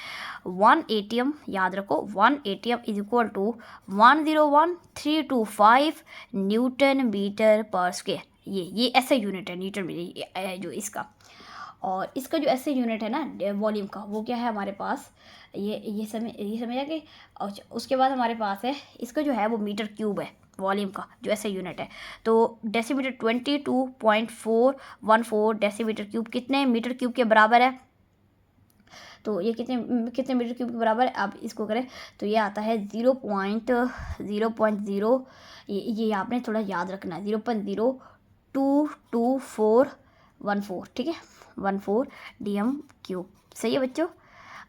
1 atm, याद रखो 1 atm is equal to 101325 newton metre per square. ये ऐसा यूनिट है न्यूटन मीटर जो इसका, और इसका जो ऐसे यूनिट है ना वॉल्यूम का, वो क्या है हमारे पास, ये समझा कि, उसके बाद हमारे पास है इसका जो है वो मीटर क्यूब है, वॉल्यूम का जो ऐसा यूनिट है। तो डेसीमीटर 22.414 डेसीमीटर क्यूब कितने मीटर क्यूब के बराबर है, तो ये कितने मीटर क्यूब के बराबर है। आप इसको करें तो ये आता है 0.0, ये आपने थोड़ा याद रखना है, 0.02214, ठीक है, 14 DM3, सही है बच्चों।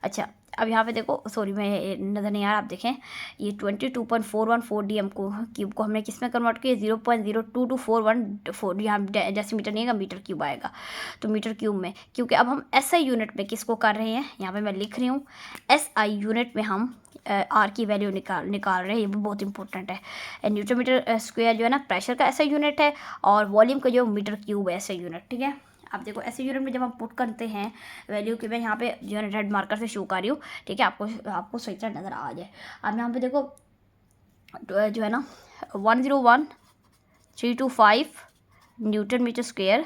अच्छा अब यहाँ पे देखो, सॉरी मैं नज़र नहीं आ रहा, आप देखें ये 22.414 DM को क्यूब को हमने किस में कन्वर्ट किया, 0.02241 यहाँ डेसीमीटर नहीं आएगा, मीटर क्यूब आएगा, तो मीटर क्यूब में, क्योंकि अब हम SI यूनिट में किसको कर रहे हैं, यहाँ पे मैं लिख रही हूँ SI यूनिट में हम R की वैल्यू निकाल रहे हैं, ये भी बहुत इंपॉर्टेंट है। न्यूटन मीटर स्क्वायर जो है ना प्रेशर का SI यूनिट है, और वॉल्यूम का जो मीटर क्यूब है SI यूनिट, ठीक है। अब देखो ऐसे यूनिट में जब हम पुट करते हैं वैल्यू की, मैं यहाँ पे जो है रेड मार्कर से शो कर रही हूँ, ठीक है, आपको सही तरह नज़र आ जाए। अब यहाँ पे देखो जो है ना 101.325 newton metre square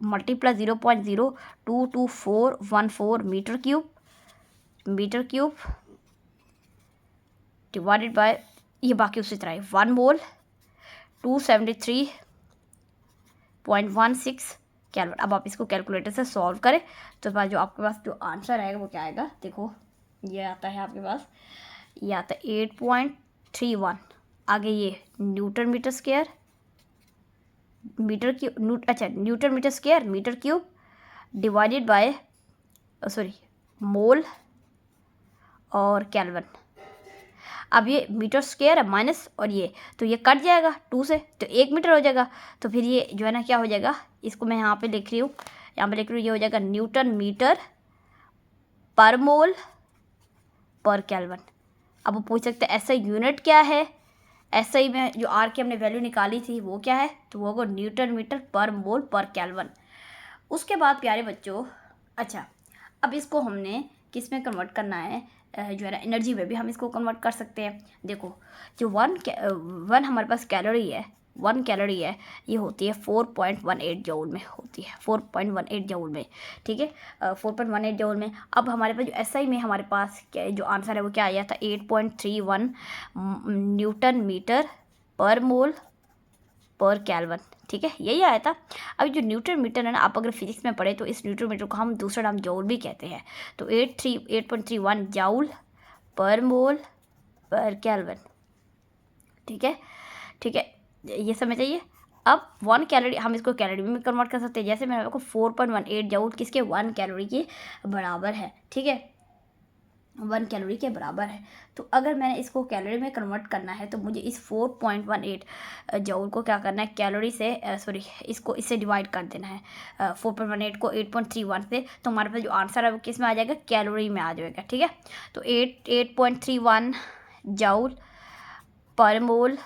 multiplies 0.02214 metre cube divided by, ये बाकी उसी तरह है, 1 मोल 273.16 केल्विन। अब आप इसको कैलकुलेटर से सॉल्व करें तो बाद जो आपके पास जो आंसर आएगा वो क्या आएगा, देखो ये आता है आपके पास, ये आता है 8.31, आगे ये newton metre square newton metre square metre cube divided by mole और केल्विन। अब ये मीटर स्क्वायर है माइनस, और ये तो ये कट जाएगा 2 से, तो 1 मीटर हो जाएगा, तो फिर ये जो है ना क्या हो जाएगा, इसको मैं यहाँ पे लिख रही हूँ, ये हो जाएगा न्यूटन मीटर पर मोल पर केल्विन। अब वो पूछ सकते हैं ऐसा यूनिट क्या है, SI में जो R की हमने वैल्यू निकाली थी वो क्या है, तो वो होगा न्यूटन मीटर पर मोल पर केल्विन। उसके बाद प्यारे बच्चों, अच्छा अब इसको हमने किस में कन्वर्ट करना है, जो है ना एनर्जी में भी हम इसको कन्वर्ट कर सकते हैं। देखो जो वन हमारे पास कैलोरी है, 1 कैलोरी है, ये होती है 4.18 जूल में होती है, 4.18 जूल में, ठीक है, 4.18 जूल में। अब हमारे पास जो SI में हमारे पास जो आंसर है वो क्या आया था, 8.31 न्यूटन मीटर पर मोल पर केल्विन, ठीक है, यही आया था। अब जो न्यूटन मीटर है ना, आप अगर फिजिक्स में पढ़े तो इस न्यूटन मीटर को हम दूसरा नाम जूल भी कहते हैं, तो 8.31 जूल पर मोल पर केल्विन, ठीक है, ये समझ आइए। अब 1 कैलोरी हम इसको कैलोरी में कन्वर्ट कर सकते हैं, जैसे मैंने आपको 4.18 जूल किसके 1 कैलोरी के बराबर है, ठीक है, 1 कैलोरी के बराबर है। तो अगर मैंने इसको कैलोरी में कन्वर्ट करना है तो मुझे इस 4.18 जूल को क्या करना है, कैलोरी से इसको इससे डिवाइड कर देना है, 4.18 को 8.31 से, तो हमारे पास जो आंसर है वो किस में आ जाएगा, कैलोरी में आ जाएगा, ठीक है। तो 8.31 जूल पर मोल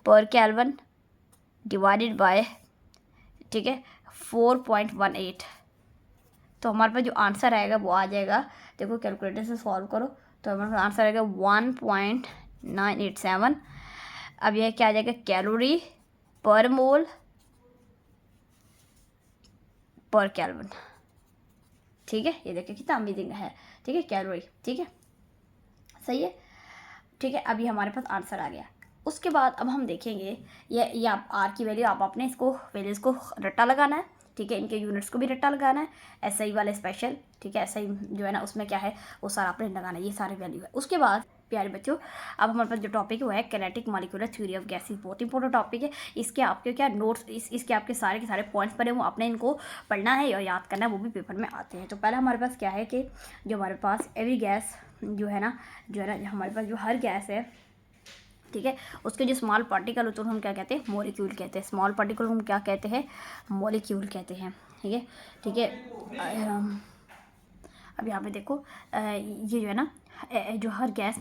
पर केल्विन डिवाइडेड बाय, ठीक है, 4.18, तो हमारे पास जो आंसर आएगा वो आ जाएगा, देखो कैलकुलेटर से सॉल्व करो तो हमारे पास आंसर आएगा 1.987। अब यह क्या आ जाएगा, कैलोरी पर मोल पर केल्विन, ठीक है, ये देखिए कितना अमेजिंग है, ठीक है, कैलोरी, ठीक है, सही है, ठीक है। अभी हमारे पास आंसर आ गया। उसके बाद अब हम देखेंगे ये आप R की वैल्यू, आप अपने इसको वैल्यूज़ को रट्टा लगाना है, ठीक है, इनके यूनिट्स को भी रट्टा लगाना है, SI वाले स्पेशल, ठीक है, SI जो है ना उसमें क्या है वो सारा आपने लगाना है, ये सारे वैल्यू है। उसके बाद प्यारे बच्चों, अब हमारे पास जो टॉपिक है वो है kinetic molecular theory of gases, बहुत इंपॉर्टेंट टॉपिक है। इसके आपके क्या नोट्स, इसके आपके सारे के सारे पॉइंट्स पढ़े वो आपने इनको पढ़ना है और याद करना है, वो भी पेपर में आते हैं। तो पहला हमारे पास क्या है कि जो हमारे पास एवरी गैस जो है ना हमारे पास जो हर गैस है, ठीक है, उसके जो स्मॉल पार्टिकल होते हैं हम क्या कहते हैं, मॉलिक्यूल कहते हैं, स्मॉल पार्टिकल हम क्या कहते हैं, मॉलिक्यूल कहते हैं, ठीक है। अब यहाँ पे देखो ये जो है ना जो हर गैस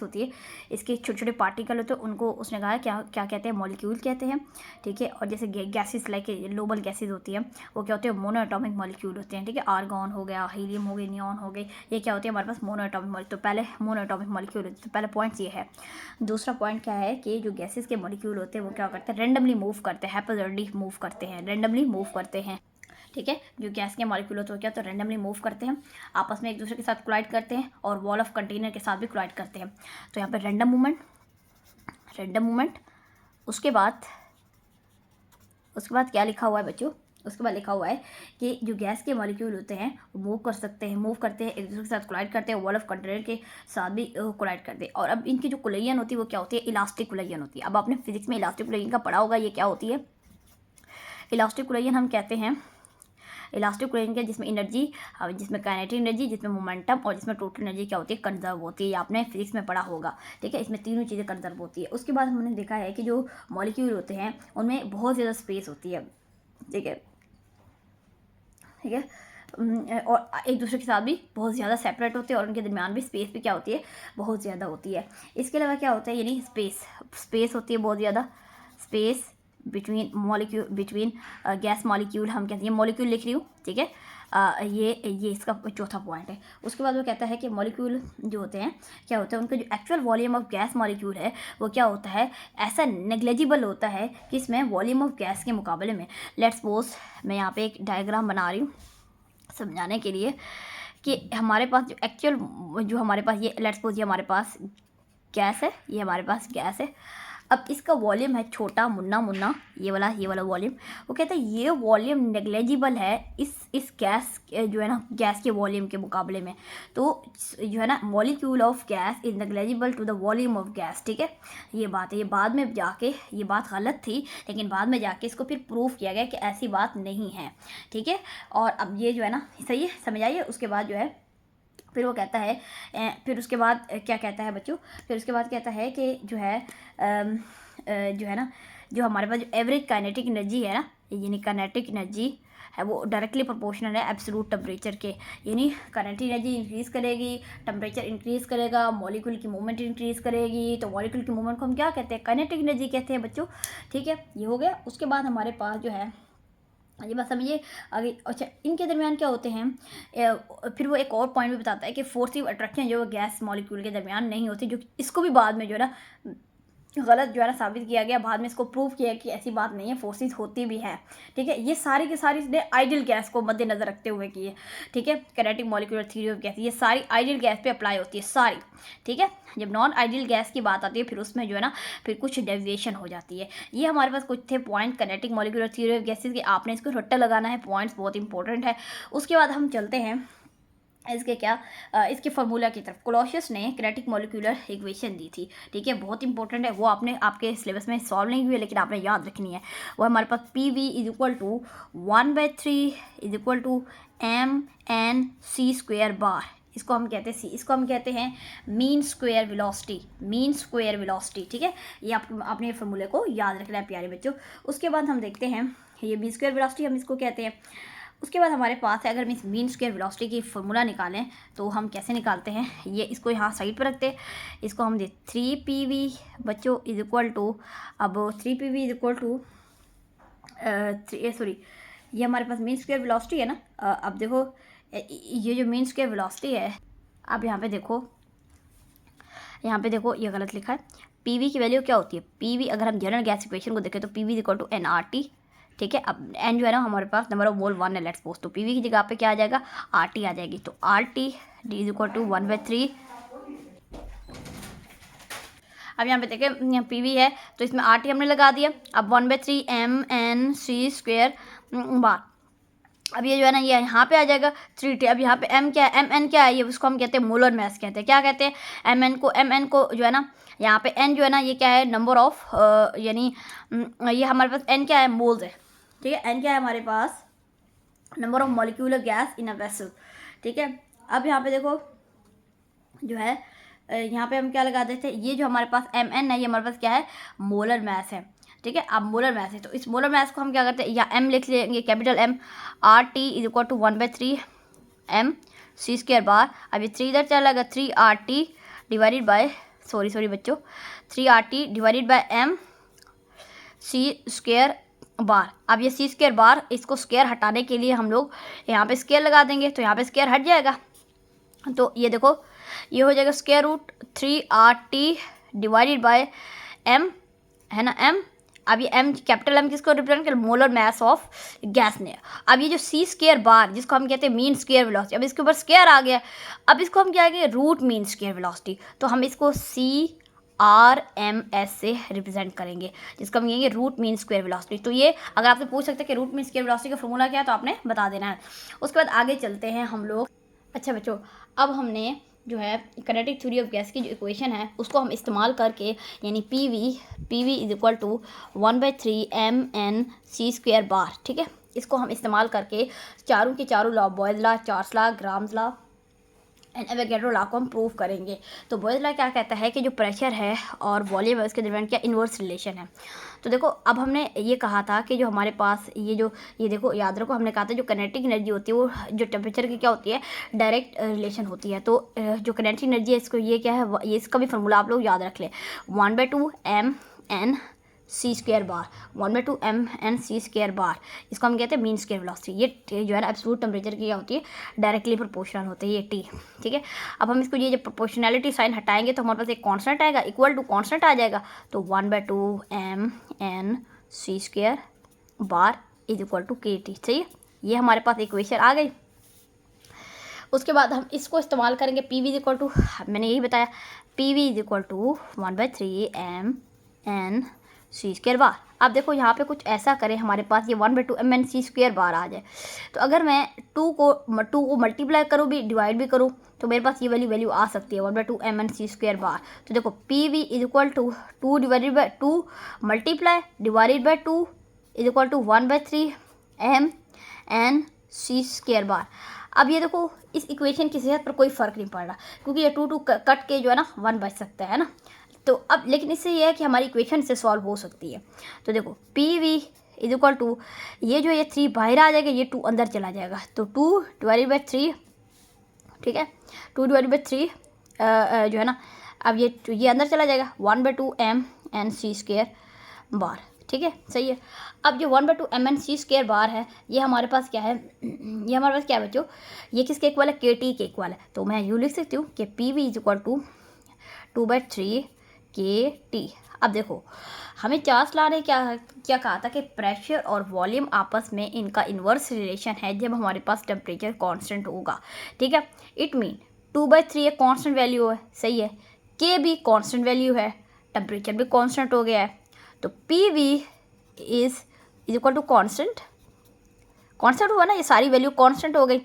होती है इसके छोटे छोटे पार्टिकल होते हैं, उनको उसने कहा क्या कहते हैं, मॉलिक्यूल कहते हैं, ठीक है। और जैसे गैसेस लाइक नोबल गैसेस होती हैं वो क्या होते हैं, मोनो एटॉमिक मॉलिक्यूल होते हैं, ठीक है, आर्गॉन हो गया, हीलियम हो गई, नियॉन हो गई, ये क्या होते हैं हमारे पास मोनो एटॉमिक मॉलिक्यूल। तो पहले मोनो एटॉमिक मॉलिक्यूल होते हैं, तो पहला पॉइंट ये है। दूसरा पॉइंट क्या है कि जो गैसेस के मॉलिक्यूल होते हैं वो क्या करते हैं, रेंडमली मूव करते हैं, हैपोज़ाइडली मूव करते हैं, रेंडमली मूव करते हैं, ठीक है। जो गैस के मॉलिक्यूल होते हैं क्या तो रेंडमली मूव करते हैं, आपस में एक दूसरे के साथ कोलाइड करते हैं और वॉल ऑफ कंटेनर के साथ भी कोलाइड करते हैं। तो यहाँ पे रेंडम मूवमेंट। उसके बाद क्या लिखा हुआ है बच्चों, उसके बाद लिखा हुआ है कि जो गैस के मॉलिक्यूल होते हैं वो मूव करते हैं, एक दूसरे के साथ कोलाइड करते हैं, वॉल ऑफ कंटेनर के साथ भी कोलाइड करते हैं। और अब इनकी जो कोलिजन होती है वो क्या होती है, इलास्टिक कोलिजन होती है। अब आपने फिजिक्स में इलास्टिक कोलिजन का पढ़ा होगा, ये क्या होती है, इलास्टिक कोलिजन हम कहते हैं इलास्टिक इक्वेशन क्या है, जिसमें एनर्जी, जिसमें काइनेटिक एनर्जी, जिसमें मोमेंटम और जिसमें टोटल एनर्जी क्या होती है, कंजर्व होती है। ये आपने फिजिक्स में पढ़ा होगा, ठीक है। इसमें तीनों चीज़ें कंजर्व होती है। उसके बाद हमने देखा है कि जो मॉलिक्यूल होते हैं उनमें बहुत ज़्यादा स्पेस होती है, ठीक है, ठीक है। और एक दूसरे के साथ भी बहुत ज़्यादा सेपरेट होते हैं और उनके दरमियान भी स्पेस भी क्या होती है, बहुत ज़्यादा होती है। इसके अलावा क्या होता है, यानी स्पेस होती है बहुत ज़्यादा, space between molecule, between gas molecule, हम कहते हैं मॉलिक्यूल लिख रही हूँ, ठीक है। ये इसका चौथा पॉइंट है। उसके बाद वो कहता है कि मॉलिक्यूल जो होते हैं क्या होता है, उनका जो actual volume of gas molecule है वो क्या होता है, ऐसा नेग्लेजिबल होता है कि इसमें वॉल्यूम ऑफ गैस के मुकाबले में, लेट्स सपोज मैं यहाँ पे एक डायग्राम बना रही हूँ समझाने के लिए कि हमारे पास जो एक्चुअल, जो हमारे पास ये लेट्स सपोज ये हमारे पास गैस है, ये हमारे पास गैस है। अब इसका वॉल्यूम है छोटा मुन्ना, ये वाला वॉल्यूम। वो कहता है ये वॉल्यूम नेग्लेजिबल है इस गैस जो है ना, गैस के वॉल्यूम के मुकाबले में। तो जो है ना, molecule of gas is negligible to the volume of gas, ठीक है। ये बात है, ये बाद में जाके ये बात गलत थी, लेकिन बाद में जाके इसको फिर प्रूफ किया गया कि ऐसी बात नहीं है, ठीक है। और अब ये जो है ना, सही है, समझ आइए। उसके बाद जो है फिर वो कहता है, फिर उसके बाद क्या कहता है बच्चों, फिर उसके बाद कहता है कि जो है ना, जो हमारे पास जो एवरेज काइनेटिक एनर्जी है ना, यानी काइनेटिक एनर्जी है वो डायरेक्टली प्रोपोर्शनल है एब्सोल्यूट टेम्परेचर के। यानी काइनेटिक एनर्जी इंक्रीज़ करेगी, टेम्परेचर इंक्रीज़ करेगा, मॉलिक्यूल की मूवमेंट इंक्रीज़ करेगी, तो मॉलिक्यूल की मूवमेंट को हम क्या कहते हैं, काइनेटिक एनर्जी कहते हैं बच्चों, ठीक है। ये हो गया। उसके बाद हमारे पास जो है, ये बात समझिए आगे। अच्छा, इनके दरमियान क्या होते हैं, फिर वो एक और पॉइंट भी बताता है कि फोर्सिव अट्रैक्शन जो गैस मॉलिक्यूल के दरमियान नहीं होती, जो इसको भी बाद में जो है ना गलत जो है ना साबित किया गया, बाद में इसको प्रूव किया कि ऐसी बात नहीं है, फोर्सेस होती भी है, ठीक है। ये सारी की सारी इसने आइडियल गैस को मद्देनजर रखते हुए की है, ठीक है। Kinetic molecular theory of gas ये सारी आइडियल गैस पे अप्लाई होती है सारी, ठीक है। जब नॉन आइडियल गैस की बात आती है फिर उसमें जो है ना फिर कुछ डेविएशन हो जाती है। ये हमारे पास कुछ थे point kinetic molecular theory of gases के, आपने इसको रट्टा लगाना है, पॉइंट्स बहुत इंपॉर्टेंट है। उसके बाद हम चलते हैं इसके इसके फार्मूला की तरफ। कोलोसियस ने काइनेटिक मॉलिक्यूलर इक्वेशन दी थी, ठीक है, बहुत इंपॉर्टेंट है। वो आपने आपके सिलेबस में सॉल्व नहीं हुई है, लेकिन आपने याद रखनी है। वो हमारे पास PV is equal to 1/3 is equal to mn(c²) bar. इसको हम कहते हैं इसको हम कहते हैं मीन स्क्वायर वेलोसिटी, ठीक है। ये आपने फार्मूले को याद रखना है प्यारे बच्चों। उसके बाद हम देखते हैं ये मीन स्क्वायर वेलोसिटी हम इसको कहते हैं। उसके बाद हमारे पास है, अगर हम इस मीन स्क्वायर वेलोसिटी की फार्मूला निकालें तो हम कैसे निकालते हैं, ये इसको यहाँ साइड पर रखते हैं। इसको हम दे 3PV बच्चों इज इक्वल टू, अब 3PV इज इक्वल टू ये हमारे पास मीन स्क्वायर वेलोसिटी है ना। अब देखो ये जो मीन स्क्वायर वेलोसिटी है, अब यहाँ पे देखो ये गलत लिखा है। PV की वैल्यू क्या होती है, PV अगर हम जनरल गैस इक्वेशन को देखें तो PV is equal to nRT, ठीक है। अब n जो है ना हमारे पास नंबर ऑफ मोल 1 है, लेट्स सपोज, तो PV की जगह पे क्या आ जाएगा, RT आ जाएगी। तो RT इज इक्वल टू 1/3। अब यहाँ पे देखें PV है तो इसमें RT हमने लगा दिया। अब 1/3 mn(c²) बार। अब ये जो है ना ये यहाँ पे आ जाएगा 3T। अब यहाँ पे M क्या है, MN क्या है, ये उसको हम कहते हैं मोलर मास कहते हैं। क्या कहते हैं, MN को जो है ना, यहाँ पे N जो है ना ये क्या है, नंबर ऑफ, यानी ये हमारे पास N क्या है, मोल्स है, ठीक है। N क्या है हमारे पास, number of molecular gas in a vessel, ठीक है। अब यहाँ पे देखो जो है, यहाँ पे हम क्या लगा देते हैं, ये जो हमारे पास MN है ये हमारे पास क्या है, मोलर मास है, ठीक है। अब मोलर मास है तो इस मोलर मास को हम क्या करते हैं, या M लिख लेंगे, capital M, RT is equal to 1/3 mc² bar. अब ये 3 इधर चला गया, 3RT डिवाइडेड बाय, सॉरी बच्चों, 3RT divided bye mc² bar. अब ये c² बार, इसको स्क्वायर हटाने के लिए हम लोग यहाँ पे स्क्वायर लगा देंगे, तो यहाँ पे स्क्वायर हट जाएगा। तो ये देखो ये हो जाएगा square root 3RT divided by m, है ना, m। अब ये m कैपिटल M किसको रिप्रेजेंट कर, मोलर मास ऑफ गैस ने। अब ये जो c² बार जिसको हम कहते हैं मीन स्क्वायर वेलोसिटी, अब इसके ऊपर स्क्वायर आ गया, अब इसको हम क्या कहेंगे, रूट मीन स्क्वायर वेलोसिटी। तो हम इसको CRMS से रिप्रेजेंट करेंगे, जिसको हम कहेंगे रूट मीन स्क्वायर वेलोसिटी। तो ये अगर आपसे पूछ सकते हैं कि रूट मीन स्क्वायर वेलोसिटी का फॉर्मूला क्या है तो आपने बता देना है। उसके बाद आगे चलते हैं हम लोग। अच्छा बच्चों, अब हमने जो है काइनेटिक थ्योरी ऑफ गैस की जो इक्वेशन है उसको हम इस्तेमाल करके, यानी PV is equal to 1/3 mn(c² bar, ठीक है। इसको हम इस्तेमाल करके चारों के चारों law, Boyle's law, Charles law, Graham's law and Avogadro law को हम प्रूव करेंगे। तो बॉयज़ लॉ क्या कहता है कि जो प्रेशर है और वॉल्यूम है उसके दरमियान क्या इन्वर्स रिलेशन है। तो देखो अब हमने ये कहा था कि जो हमारे पास ये देखो याद रखो, हमने कहा था जो काइनेटिक एनर्जी होती है वो जो टेम्परेचर की क्या होती है, डायरेक्ट रिलेशन होती है। तो जो काइनेटिक एनर्जी है इसको ये क्या है, ये इसका भी फार्मूला आप लोग याद रख लें, 1/2 mc² बार, 1/2 mc² बार, इसको हम कहते हैं मीन स्क्वायर वेलोसिटी। ये जो है ना एब्सोल्यूट टेम्परेचर की क्या होती है, डायरेक्टली प्रोपोर्शनल होती है ये टी। ठीक है, अब हम इसको ये जब प्रोपोर्शनैलिटी साइन हटाएंगे तो हमारे पास एक कांस्टेंट आएगा, इक्वल टू कांस्टेंट आ जाएगा। तो 1/2 mnc² bar is equal to kT। सही है, ये हमारे पास इक्वेशन आ गई। उसके बाद हम इसको इस्तेमाल करेंगे, P V is equal to, मैंने यही बताया, P V is equal to 1/3 mnc² bar. अब देखो यहाँ पे कुछ ऐसा करें, हमारे पास ये 1/2 mnc² बार आ जाए। तो अगर मैं 2 को मल्टीप्लाई करूँ भी, डिवाइड भी करूँ, तो मेरे पास ये वाली वैल्यू आ सकती है 1/2 mnc² बार। तो देखो P V is equal to 2 divided by 2 multiply divided by 2 is equal to 1/3 mnc² bar. अब ये देखो इस इक्वेशन की सेहत पर कोई फ़र्क नहीं पड़ रहा, क्योंकि ये 2 कट के जो है ना 1 बच सकता है ना। तो अब लेकिन इससे ये है कि हमारी इक्वेशन से सॉल्व हो सकती है। तो देखो P V is equal to, ये 3 बाहर आ जाएगा, ये 2 अंदर चला जाएगा, तो 2 डिवाइडेड बाई 3, ठीक है, 2 डिवाइडेड बाई 3 जो है ना, अब ये अंदर चला जाएगा 1/2 mnc² बार। ठीक है, सही है। अब जो 1/2 mnc² बार है, ये हमारे पास क्या है, ये हमारे पास क्या है बच्चों, ये किसके इक्वल है, kT के इक्वल है। तो मैं यूँ लिख सकती हूँ कि P V is equal to 2/3 kT। अब देखो हमें चार्ल्स लॉ ने क्या कहा था कि प्रेशर और वॉल्यूम आपस में इनका इन्वर्स रिलेशन है जब हमारे पास टेम्परेचर कांस्टेंट होगा। ठीक है, इट मीन 2/3 एक कांस्टेंट वैल्यू है, सही है, के भी कांस्टेंट वैल्यू है, टेम्परेचर भी कांस्टेंट हो गया है। तो P V is equal to constant हुआ ना, ये सारी वैल्यू कांस्टेंट हो गई।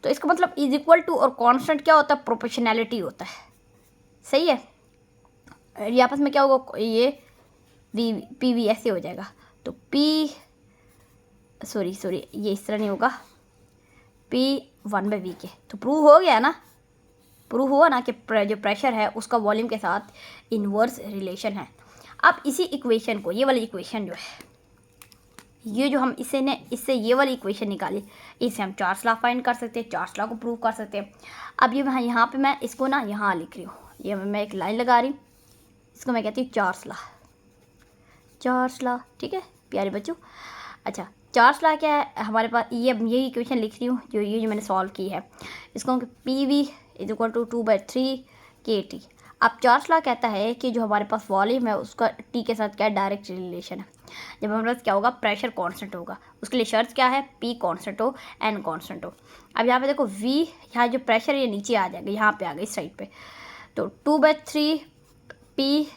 तो इसका मतलब इज इक्वल टू और कांस्टेंट क्या होता है, प्रोपोर्शनैलिटी होता है। सही है, ये आपस में क्या होगा, ये पी वी ऐसे हो जाएगा। तो पी सॉरी ये इस तरह नहीं होगा, पी 1/v के। तो प्रूव हो गया ना, प्रूव हुआ ना कि जो प्रेशर है उसका वॉल्यूम के साथ इन्वर्स रिलेशन है। अब इसी इक्वेशन को, ये वाली इक्वेशन जो है, ये जो हम इससे ये वाली इक्वेशन निकाली, इससे हम चार्ल्स लॉ फाइंड कर सकते हैं, चार्ल्स लॉ को प्रूव कर सकते हैं। अब ये यहाँ पे मैं इसको ना यहाँ लिख रही हूँ, ये मैं एक लाइन लगा रही हूँ, इसको मैं कहती हूँ चार्ल्स लॉ। ठीक है प्यारे बच्चों। अच्छा, चार्ल्स लॉ क्या है हमारे पास, यही इक्वेशन लिख रही हूँ जो मैंने सॉल्व की है। इसको P V is equal to 2/3 kT। अब चार्ल्स लॉ कहता है कि जो हमारे पास वॉल्यूम है उसका टी के साथ क्या डायरेक्ट रिलेशन है। जब हमारे पास क्या होगा, प्रेशर कांस्टेंट होगा, उसके लिए शर्त क्या है, पी कांस्टेंट हो, एन कांस्टेंट हो। अब यहाँ पे देखो वी, यहाँ जो प्रेशर ये नीचे आ जाएगा, यहाँ पे आ गई इस साइड पे। तो 2/3 पी,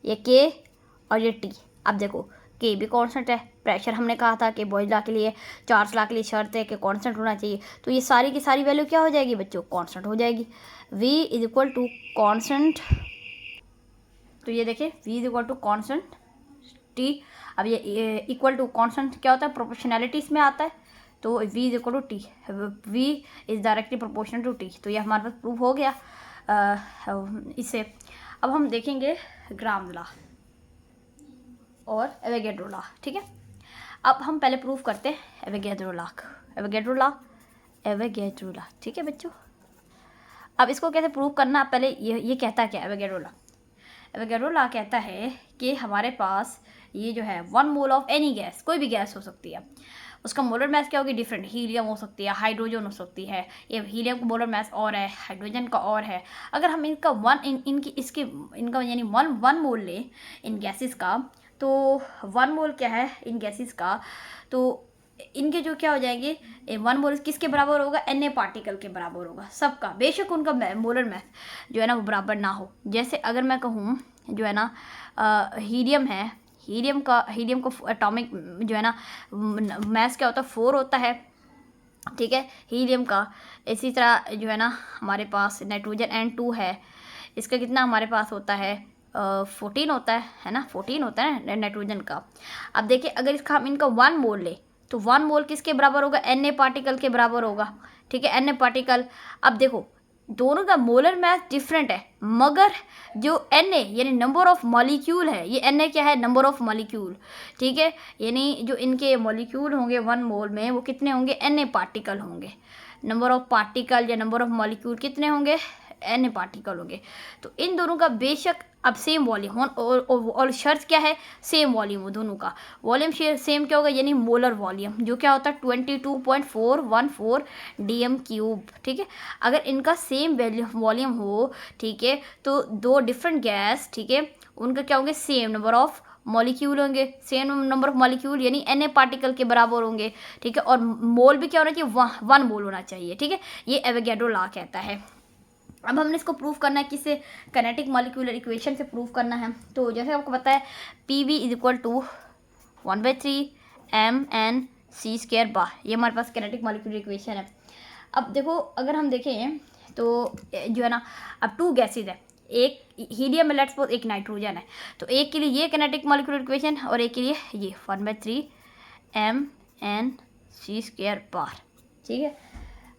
ये के और ये टी। अब देखो के भी कांस्टेंट है, प्रेशर हमने कहा था कि बॉयज़ लॉ के लिए, चार्ल्स लॉ के लिए शर्त है कि कांस्टेंट होना चाहिए। तो ये सारी की सारी वैल्यू क्या हो जाएगी बच्चों, कांस्टेंट हो जाएगी। v is equal to constant, तो ये देखिए v is equal to constant t। अब ये इक्वल टू कांस्टेंट क्या होता है, प्रोपोर्शनैलिटी इसमें आता है। तो v is equal to T, v is directly proportional to t। तो ये हमारे पास प्रूफ हो गया इससे। अब हम देखेंगे ग्राम्स लॉ और एवोगैड्रो लॉ। ठीक है, अब हम पहले प्रूफ करते हैं एवोगैड्रो लॉ। ठीक है बच्चों, अब इसको कैसे प्रूव करना, पहले ये कहता क्या है एवोगैड्रो लॉ कहता है कि हमारे पास ये जो है 1 मोल ऑफ एनी गैस, कोई भी गैस हो सकती है, उसका मोलर मास क्या होगी, डिफरेंट, हीलियम हो सकती है, हाइड्रोजन हो सकती है। ये हीलियम का मोलर मास और है, हाइड्रोजन का और है। अगर हम इनका इनका यानी 1 मोल लें इन गैसेस का, तो 1 मोल क्या है इन गैसेस का, तो इनके जो क्या हो जाएंगे, 1 मोल किसके बराबर होगा, Na पार्टिकल के बराबर होगा सबका, बेशक उनका मोलर मास जो है ना वो बराबर ना हो। जैसे अगर मैं कहूँ जो है ना हीलियम है, हीलियम का एटॉमिक जो है ना मास क्या होता है, 4 होता है। ठीक है, हीलियम का। इसी तरह जो है ना हमारे पास नाइट्रोजन N2 है, इसका कितना हमारे पास होता है 14 होता है ना, 14 होता है नाइट्रोजन का। अब देखिए अगर इसका हम इनका 1 मोल ले तो 1 मोल किसके बराबर होगा, Na पार्टिकल के बराबर होगा, ठीक है, Na पार्टिकल। अब देखो दोनों का मोलर मास डिफरेंट है, मगर जो Na यानी नंबर ऑफ मॉलिक्यूल है, ये Na क्या है, नंबर ऑफ मॉलिक्यूल, ठीक है, यानी जो इनके मॉलिक्यूल होंगे 1 मोल में वो कितने होंगे, Na पार्टिकल होंगे। नंबर ऑफ पार्टिकल या नंबर ऑफ मॉलिक्यूल कितने होंगे, Na पार्टिकल होंगे। तो इन दोनों का बेशक अब सेम वॉल्यूम और शर्त क्या है, सेम वॉल्यूम हो दोनों का। वॉल्यूम सेम क्या होगा, यानी मोलर वॉल्यूम, जो क्या होता है 22.414 dm³, ठीक है। अगर इनका सेम वॉल्यूम हो, ठीक है, तो दो डिफरेंट गैस, ठीक है, उनका क्या होंगे, सेम नंबर ऑफ मॉलिक्यूल होंगे, सेम नंबर ऑफ मॉलिक्यूल यानी Na पार्टिकल के बराबर होंगे, ठीक है। और मोल भी क्या होना चाहिए, 1 मोल होना चाहिए, ठीक है। ये एवोगैड्रो लॉ कहता है। अब हमने इसको प्रूव करना है, किससे, काइनेटिक मॉलिक्यूलर इक्वेशन से प्रूव करना है। तो जैसे आपको पता है PV = 1/3 mnc² बार, ये हमारे पास काइनेटिक मॉलिक्यूलर इक्वेशन है। अब देखो अगर हम देखें तो जो है ना, अब 2 गैसेज है, एक हीलियम है, लेट्स सपोज एक नाइट्रोजन है, तो एक के लिए ये काइनेटिक मॉलिक्यूलर इक्वेशन और एक के लिए ये 1/3 mnc² बार, ठीक है।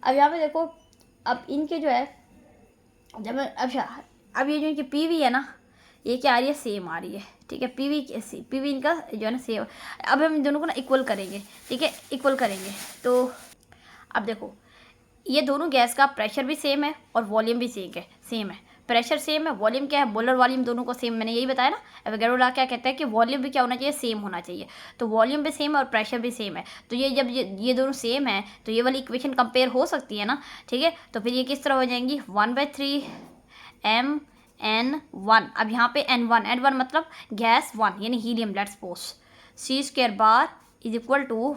अब यहाँ पे देखो, अब इनके जो है जब अच्छा, अब ये जो इनकी PV है ना, ये क्या आ रही है, सेम आ रही है, ठीक है। PV इनका जो है ना सेम। अब हम दोनों को ना इक्वल करेंगे, ठीक है, इक्वल करेंगे। तो अब देखो ये दोनों गैस का प्रेशर भी सेम है और वॉल्यूम भी सेम है। प्रेशर सेम है, वॉल्यूम क्या है, मोलर वॉल्यूम दोनों को सेम, मैंने यही बताया ना। एवोगैड्रो लॉ क्या कहता है कि वॉल्यूम भी क्या होना चाहिए, सेम होना चाहिए। तो वॉल्यूम भी सेम है और प्रेशर भी सेम है। तो ये जब ये दोनों सेम है तो ये वाली इक्वेशन कंपेयर हो सकती है ना, ठीक है। तो फिर ये किस तरह हो जाएंगी, 1/3 mn1। अब यहाँ पे n1 मतलब गैस 1 यानी helium, let's suppose c² bar = 1/2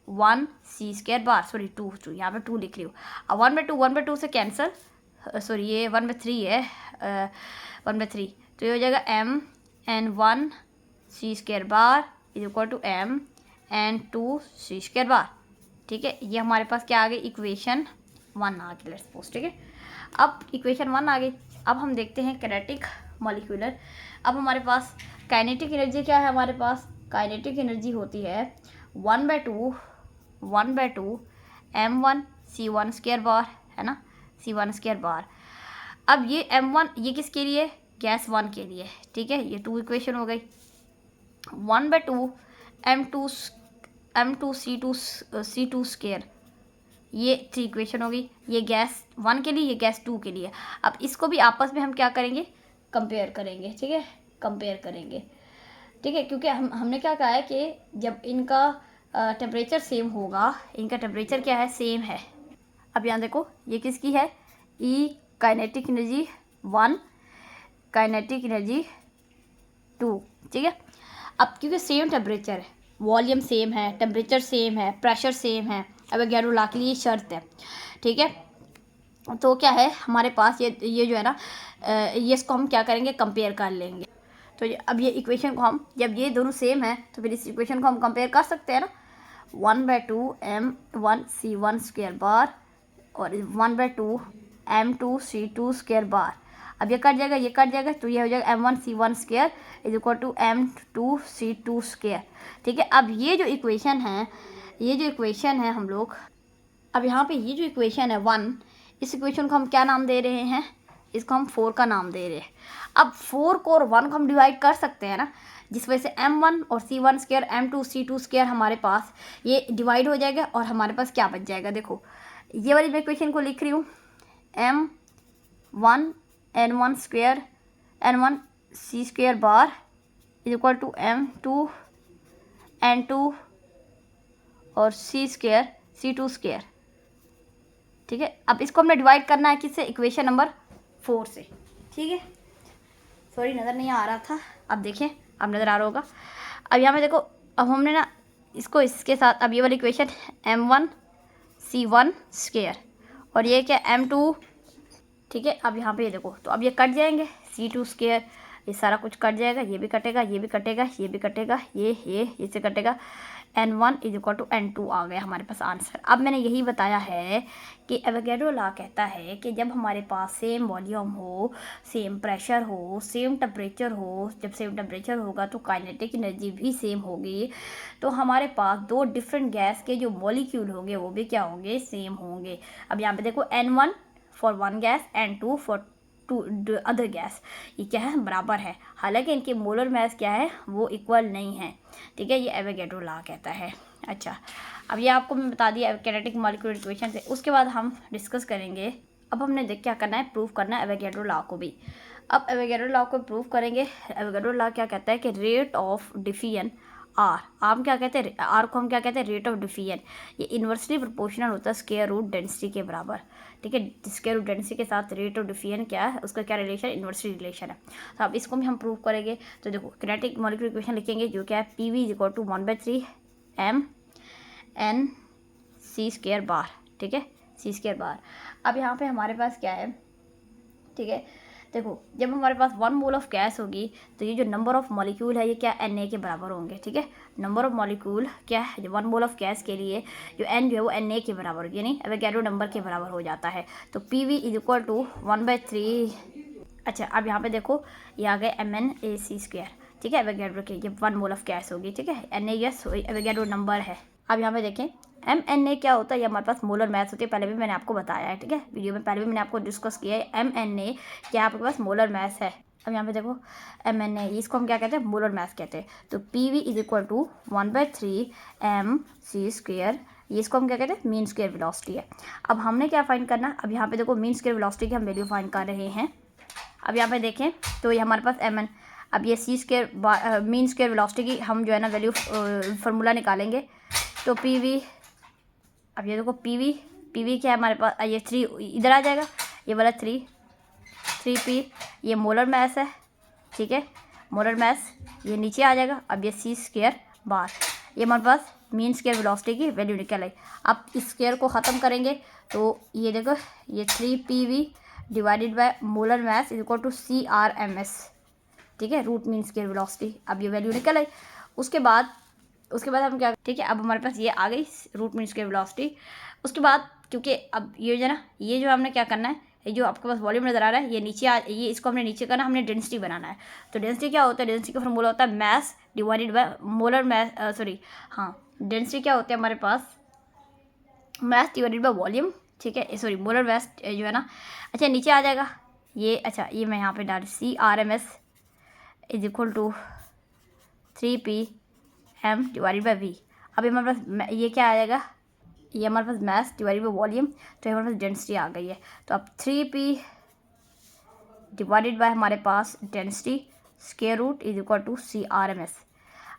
mn1c² bar, sorry 2 यहाँ पे 2 लिख रही हूँ। अब 1/2 से कैंसिल, सॉरी ये 1/3 है, 1/3, तो ये हो जाएगा mn1c² बार = mn2c² बार, ठीक है। ये हमारे पास क्या आ गई, इक्वेशन 1 आ गई, लेट्स सपोज, ठीक है। अब इक्वेशन 1 आ गई। अब हम देखते हैं काइनेटिक मॉलिक्यूलर। अब हमारे पास काइनेटिक एनर्जी क्या है, हमारे पास काइनेटिक एनर्जी होती है 1/2 m1c1² बार, है ना, c1² बार। अब ये m1 ये किसके लिए, गैस 1 के लिए, ठीक है। ये 2 इक्वेशन हो गई। 1/2 m2c2² ये 3 इक्वेशन हो गई। ये गैस 1 के लिए, ये गैस 2 के लिए। अब इसको भी आपस में हम क्या करेंगे, कंपेयर करेंगे, ठीक है, कंपेयर करेंगे, ठीक है। क्योंकि हमने क्या कहा है कि जब इनका टेम्परेचर सेम होगा, इनका टेम्परेचर क्या है, सेम है। अब यहाँ देखो ये किसकी है, E kinetic energy 1, kinetic energy 2, ठीक है। अब क्योंकि सेम टेम्परेचर है, वॉल्यूम सेम है, टेम्परेचर सेम है, प्रेशर सेम है, एवोगैड्रो लॉ के लिए शर्त है, ठीक है। तो क्या है हमारे पास ये जो है ना, ये इसको हम क्या करेंगे, कंपेयर कर लेंगे। तो अब ये इक्वेशन को हम, जब ये दोनों सेम है तो फिर इस इक्वेशन को हम कंपेयर कर सकते हैं ना, 1/2 m1c1² बार और 1/2 m2c2² बार। अब ये कट जाएगा, ये कट जाएगा, तो ये हो जाएगा m1c1² = m2c2², ठीक है। अब ये जो इक्वेशन है हम लोग, अब यहाँ पे ये जो इक्वेशन है 1, इस इक्वेशन को हम क्या नाम दे रहे हैं, इसको हम 4 का नाम दे रहे हैं। अब 4 को और 1 को हम डिवाइड कर सकते हैं ना, जिस वजह से m1 और c1² m2c2² हमारे पास ये डिवाइड हो जाएगा और हमारे पास क्या बच जाएगा। देखो ये वाली मैं इक्वेशन को लिख रही हूँ, m1 n1c² बार = m2 n2 और c2², ठीक है। अब इसको हमने डिवाइड करना है किससे, इक्वेशन नंबर 4 से, ठीक है। सॉरी नज़र नहीं आ रहा था, अब देखें, अब नज़र आ रहा होगा। अब यहाँ पे देखो, अब हमने ना इसको इसके साथ, अब ये वाली इक्वेशन m1c1² और ये क्या m2, ठीक है। अब यहाँ पे ये देखो, तो अब ये कट जाएंगे, c2², ये सारा कुछ कट जाएगा, ये भी कटेगा, ये भी कटेगा, ये भी कटेगा, ये इससे कटेगा। N1 is equal to N2 आ गया हमारे पास आंसर। अब मैंने यही बताया है कि एवोगैड्रो लॉ कहता है कि जब हमारे पास सेम वॉल्यूम हो, सेम प्रेशर हो, सेम टेम्परेचर हो, जब सेम टेम्परेचर होगा तो काइनेटिक एनर्जी भी सेम होगी। तो हमारे पास दो डिफरेंट गैस के जो मॉलिक्यूल होंगे वो भी क्या होंगे, सेम होंगे। अब यहाँ पे देखो N1 फॉर वन गैस, N2 फॉर टू अदर गैस, ये क्या है, बराबर है। हालांकि इनके मोलर मास क्या है, वो इक्वल नहीं है। ठीक है, ये एवोगैड्रो लॉ कहता है। अच्छा, अब ये आपको मैं बता दिया किनेटिक मॉलिक्यूलर इक्वेशन से। उसके बाद हम डिस्कस करेंगे, अब हमने देख क्या करना है, प्रूव करना है एवोगैड्रो लॉ को भी। अब एवोगैड्रो लॉ को प्रूव करेंगे। एवोगैड्रो लॉ क्या कहता है कि रेट ऑफ डिफिजन आर, हम क्या कहते हैं, आर को हम क्या कहते हैं, रेट ऑफ डिफिजन, ये इन्वर्सली प्रोपोर्शनल होता है स्क्वायर रूट डेंसिटी के बराबर। ठीक है, स्क्वायर रूट डेंसिटी के साथ रेट ऑफ डिफिजन क्या है, उसका क्या रिलेशन, इन्वर्सली रिलेशन है। तो अब इसको भी हम प्रूव करेंगे। तो देखो किनेटिक मॉलिक्यूलर इक्वेशन लिखेंगे जो क्या है, PV is equal to 1/3 mNc² bar. ठीक है, C² बार। अब यहाँ पे हमारे पास क्या है, ठीक है, देखो जब हमारे पास 1 मोल ऑफ गैस होगी तो ये जो नंबर ऑफ मॉलिक्यूल है ये क्या Na के बराबर होंगे। ठीक है, नंबर ऑफ मॉलिक्यूल क्या है, जो 1 मोल ऑफ गैस के लिए जो N जो है वो Na के बराबर होगी, यानी एवोगैड्रो नंबर के बराबर हो जाता है। तो PV इज इक्वल टू 1/3। अच्छा, अब यहाँ पे देखो ये आ गए mNac²। ठीक है, एवोगैड्रो के जब 1 मोल ऑफ गैस होगी। ठीक है, Na यस एवोगैड्रो नंबर है। अब यहाँ पे देखें mNa क्या होता है, ये हमारे पास मोलर मास होती है, पहले भी मैंने आपको बताया है। ठीक है, वीडियो में पहले भी मैंने आपको डिस्कस किया है। mNa क्या आपके पास मोलर मास है। अब यहाँ पे देखो mNa, इसको हम क्या कहते हैं, मोलर मास कहते हैं। तो PV is equal to 1/3 mc², ये इसको हम क्या कहते हैं, मीन स्क्वायर वेलोसिटी है। अब हमने क्या फाइंड करना, अब यहाँ पे देखो मीन स्क्वायर वेलोसिटी की हम वैल्यू फाइंड कर रहे हैं। अब यहाँ पे देखें तो ये हमारे पास mn, अब ये C² मीन स्क्वायर वेलोसिटी की हम जो है ना वैल्यू फार्मूला निकालेंगे। तो PV, अब ये देखो PV क्या है हमारे पास, ये 3 इधर आ जाएगा, ये वाला 3P, ये मोलर मास है। ठीक है, मोलर मास ये नीचे आ जाएगा। अब ये C² बार, ये हमारे पास मीन स्क्वायर वेलोसिटी की वैल्यू निकल आई। अब इस स्क्वायर को ख़त्म करेंगे तो ये देखो ये 3PV divided by molar mass is equal to CRMS। ठीक है, रूट मीन स्क्वायर वेलोसिटी, अब ये वैल्यू निकल आई। उसके बाद हम क्या, ठीक है, अब हमारे पास ये आ गई रूट मीन स्क्वायर वेलोसिटी। उसके बाद क्योंकि अब ये जो है ना, ये जो हमने क्या करना है, ये जो आपके पास वॉल्यूम नज़र आ रहा है ये नीचे ये इसको हमने नीचे करना, हमने डेंसिटी बनाना है। तो डेंसिटी क्या होता है, डेंसिटी का फॉर्मूला होता है mass divided by molar mass, density क्या होता है हमारे पास, मास डिवाइडेड बाय वॉल्यूम। ठीक है, मोलर मास जो है ना। अच्छा, नीचे आ जाएगा ये, अच्छा ये मैं यहाँ पे डाल CRMS is equal to 3PM divided by V। अब हमारे पास ये क्या आ जाएगा, ये हमारे पास मास डिवाइडेड बाई वॉल्यूम, तो हमारे पास डेंसिटी आ गई है। तो अब 3P डिवाइडेड बाय हमारे पास density square root is equal to CRMS।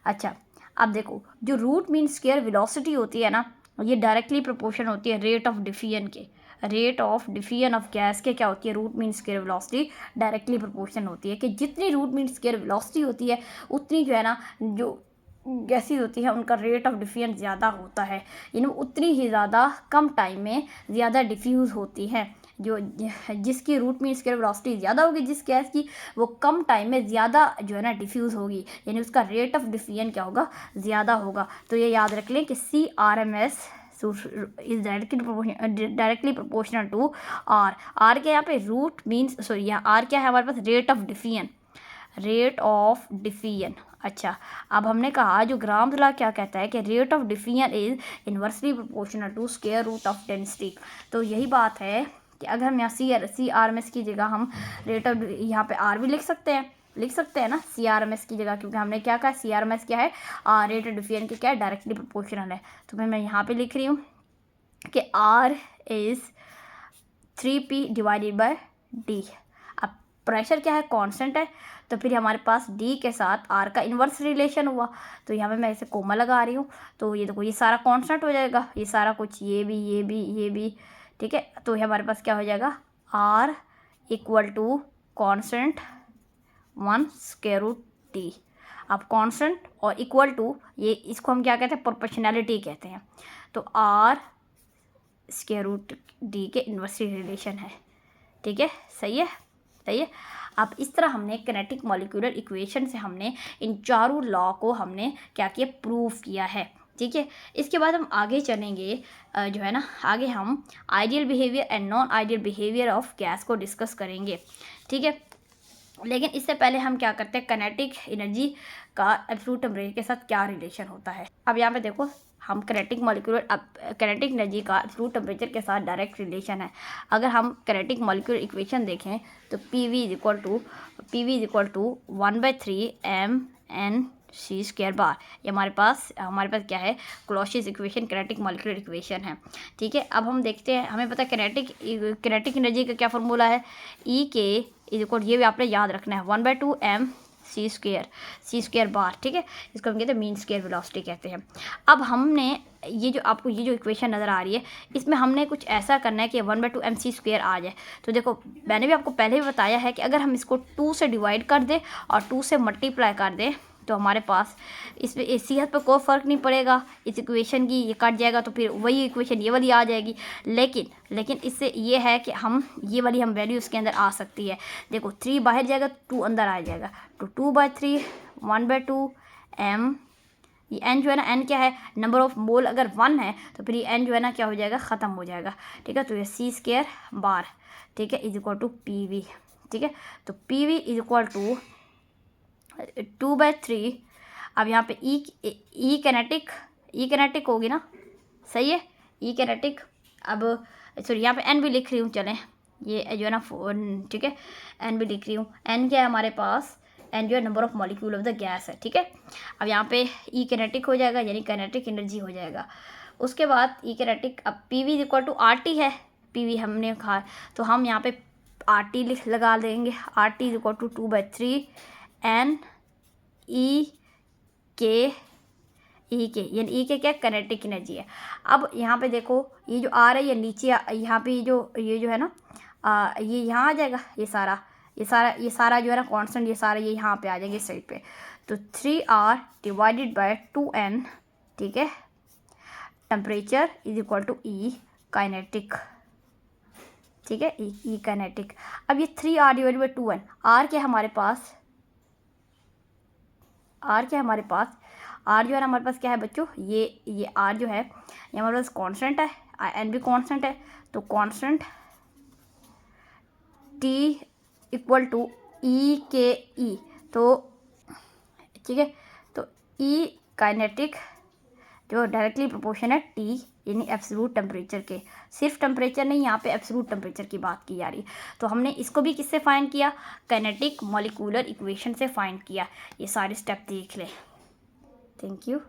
अच्छा, अब देखो जो रूट मीन स्क्वायर वेलोसिटी होती है ना, ये डायरेक्टली प्रोपोर्शन होती है रेट ऑफ डिफिजन के। Rate of diffusion of gas के क्या होती है, root mean square velocity directly proportion होती है कि जितनी रूट मीन स्क्वायर वेलोसिटी होती है उतनी जो है ना, जो गैसेज होती है उनका रेट ऑफ डिफिजन ज़्यादा होता है, यानी उतनी ही ज़्यादा कम टाइम में ज़्यादा डिफ्यूज़ होती हैं। जो जिसकी रूट मीन स्क्वायर वेलोसिटी ज़्यादा होगी जिस गैस की, वो कम टाइम में ज़्यादा जो है ना डिफ्यूज़ होगी, यानी उसका रेट ऑफ डिफिजन क्या होगा, ज़्यादा होगा। तो ये याद रख लें कि CRMS is directly proportional to R के यहाँ पे रूट मीन्स यहाँ R क्या है हमारे पास, रेट ऑफ डिफिजन। अच्छा, अब हमने कहा जो ग्राम्स लॉ क्या कहता है कि rate of diffusion is inversely proportional to square root of density. तो यही बात है कि अगर हम यहाँ CRMS की जगह हम रेट ऑफ, यहाँ पे R भी लिख सकते हैं ना CRMS की जगह, क्योंकि हमने क्या कहा CRMS क्या है, रेट ऑफ डिफिजन के क्या है, डायरेक्टली प्रोपोर्शनल है। तो मैं यहाँ पे लिख रही हूँ कि R is 3P divided bye D। अब प्रेशर क्या है, कांस्टेंट है, तो फिर हमारे पास D के साथ R का इन्वर्स रिलेशन हुआ। तो यहाँ पे मैं इसे कोमा लगा रही हूँ, तो ये देखो ये सारा कांस्टेंट हो जाएगा, ये सारा कुछ, ये भी। ठीक है, तो हमारे पास क्या हो जाएगा, R equal to constant 1 square root D। अब कांस्टेंट और इक्वल टू, ये इसको हम क्या कहते हैं, प्रोपोर्शनैलिटी कहते हैं। तो R स्क्वायर रूट D के इन्वर्सली रिलेशन है। ठीक है, सही है। सही है। अब इस तरह हमने किनेटिक मॉलिक्यूलर इक्वेशन से हमने इन चारों लॉ को हमने क्या किया, प्रूव किया है। ठीक है, इसके बाद हम आगे चलेंगे, जो है ना, आगे हम ideal behaviour and non ideal behaviour of gas को डिस्कस करेंगे। ठीक है, लेकिन इससे पहले हम क्या करते हैं, किनेटिक एनर्जी का एब्सोल्यूट टेम्परेचर के साथ क्या रिलेशन होता है। अब यहाँ पे देखो, हम किनेटिक मॉलिक्यूलर, अब किनेटिक एनर्जी का एब्सोल्यूट टेम्परेचर के साथ डायरेक्ट रिलेशन है। अगर हम किनेटिक मॉलिक्यूलर इक्वेशन देखें तो P V is equal to 1/3 mNc² bar. ये हमारे पास क्या है, Clausius equation, kinetic molecular equation है। ठीक है, अब हम देखते हैं, हमें पता है किनेटिक एनर्जी का क्या फार्मूला है, ई के इज इक्वल, ये भी आपने याद रखना है, 1/2 mc² बार। ठीक है, इसको हम कहते हैं मीन स्क्वायर वेलोसिटी कहते हैं। अब हमने ये जो आपको ये जो इक्वेशन नज़र आ रही है, इसमें हमने कुछ ऐसा करना है कि 1/2 mc² आ जाए। तो देखो, मैंने भी आपको पहले भी बताया है कि अगर हम इसको 2 से डिवाइड कर दें और 2 से मल्टीप्लाई कर दें तो हमारे पास इसमें सेहत पर कोई फ़र्क नहीं पड़ेगा, इस इक्वेशन की ये कट जाएगा तो फिर वही इक्वेशन ये वाली आ जाएगी। लेकिन इससे ये है कि हम ये वाली हम वैल्यू इसके अंदर आ सकती है। देखो, 3 बाहर जाएगा तो 2 अंदर आ जाएगा, तो 2/3 1/2 m, ये n जो है ना, n क्या है, नंबर ऑफ मोल अगर 1 है तो फिर ये n जो है ना क्या हो जाएगा, ख़त्म हो जाएगा। ठीक है, तो ये c² बार, ठीक है, इज इक्वल टू PV। ठीक है, तो PV इज इक्वल टू 2/3। अब यहाँ पे ई कैनेटिक होगी ना, सही है, ई कैनेटिक। अब सॉरी, यहाँ पे एन भी लिख रही हूँ, चलें, ये जो है ना, ठीक है, एन भी लिख रही हूँ। एन क्या है हमारे पास, एन जो है number of molecule of the gas है। ठीक है, अब यहाँ पे ई कैनेटिक हो जाएगा, यानी कैनेटिक एनर्जी हो जाएगा। उसके बाद ई कैनेटिक, अब P V equal to R T है, पी वी हमने कहा, तो हम यहाँ पे आर टी लगा देंगे, R T equal to 2/3 n E K, यानी ई के क्या, किनेटिक एनर्जी है। अब यहाँ पे देखो, ये जो आ रहा है ये नीचे, यहाँ पे ये जो है ना, ये यहाँ आ जाएगा, ये सारा जो है ना कांस्टेंट, ये सारा ये यहाँ पे आ जाएगा इस साइड पे। तो 3R डिवाइडेड बाय 2N, ठीक है, temperature is equal to E kinetic. ठीक है, ई काइनेटिक। अब ये 3R divided by 2N, are क्या हमारे पास, आर जो है हमारे पास क्या है बच्चों, ये आर जो है ये हमारे पास कांस्टेंट है, एन भी कांस्टेंट है, तो कांस्टेंट टी इक्वल टू ई के ई, तो ठीक है, तो ई काइनेटिक जो डायरेक्टली प्रोपोर्शन है टी, यानी एब्सोल्यूट टेम्परेचर के, सिर्फ टेम्परेचर नहीं, यहाँ पे एब्सोल्यूट टेम्परेचर की बात की जा रही है। तो हमने इसको भी किससे फाइंड किया, काइनेटिक मॉलिक्यूलर इक्वेशन से फाइंड किया। ये सारे स्टेप देख लें। Thank you.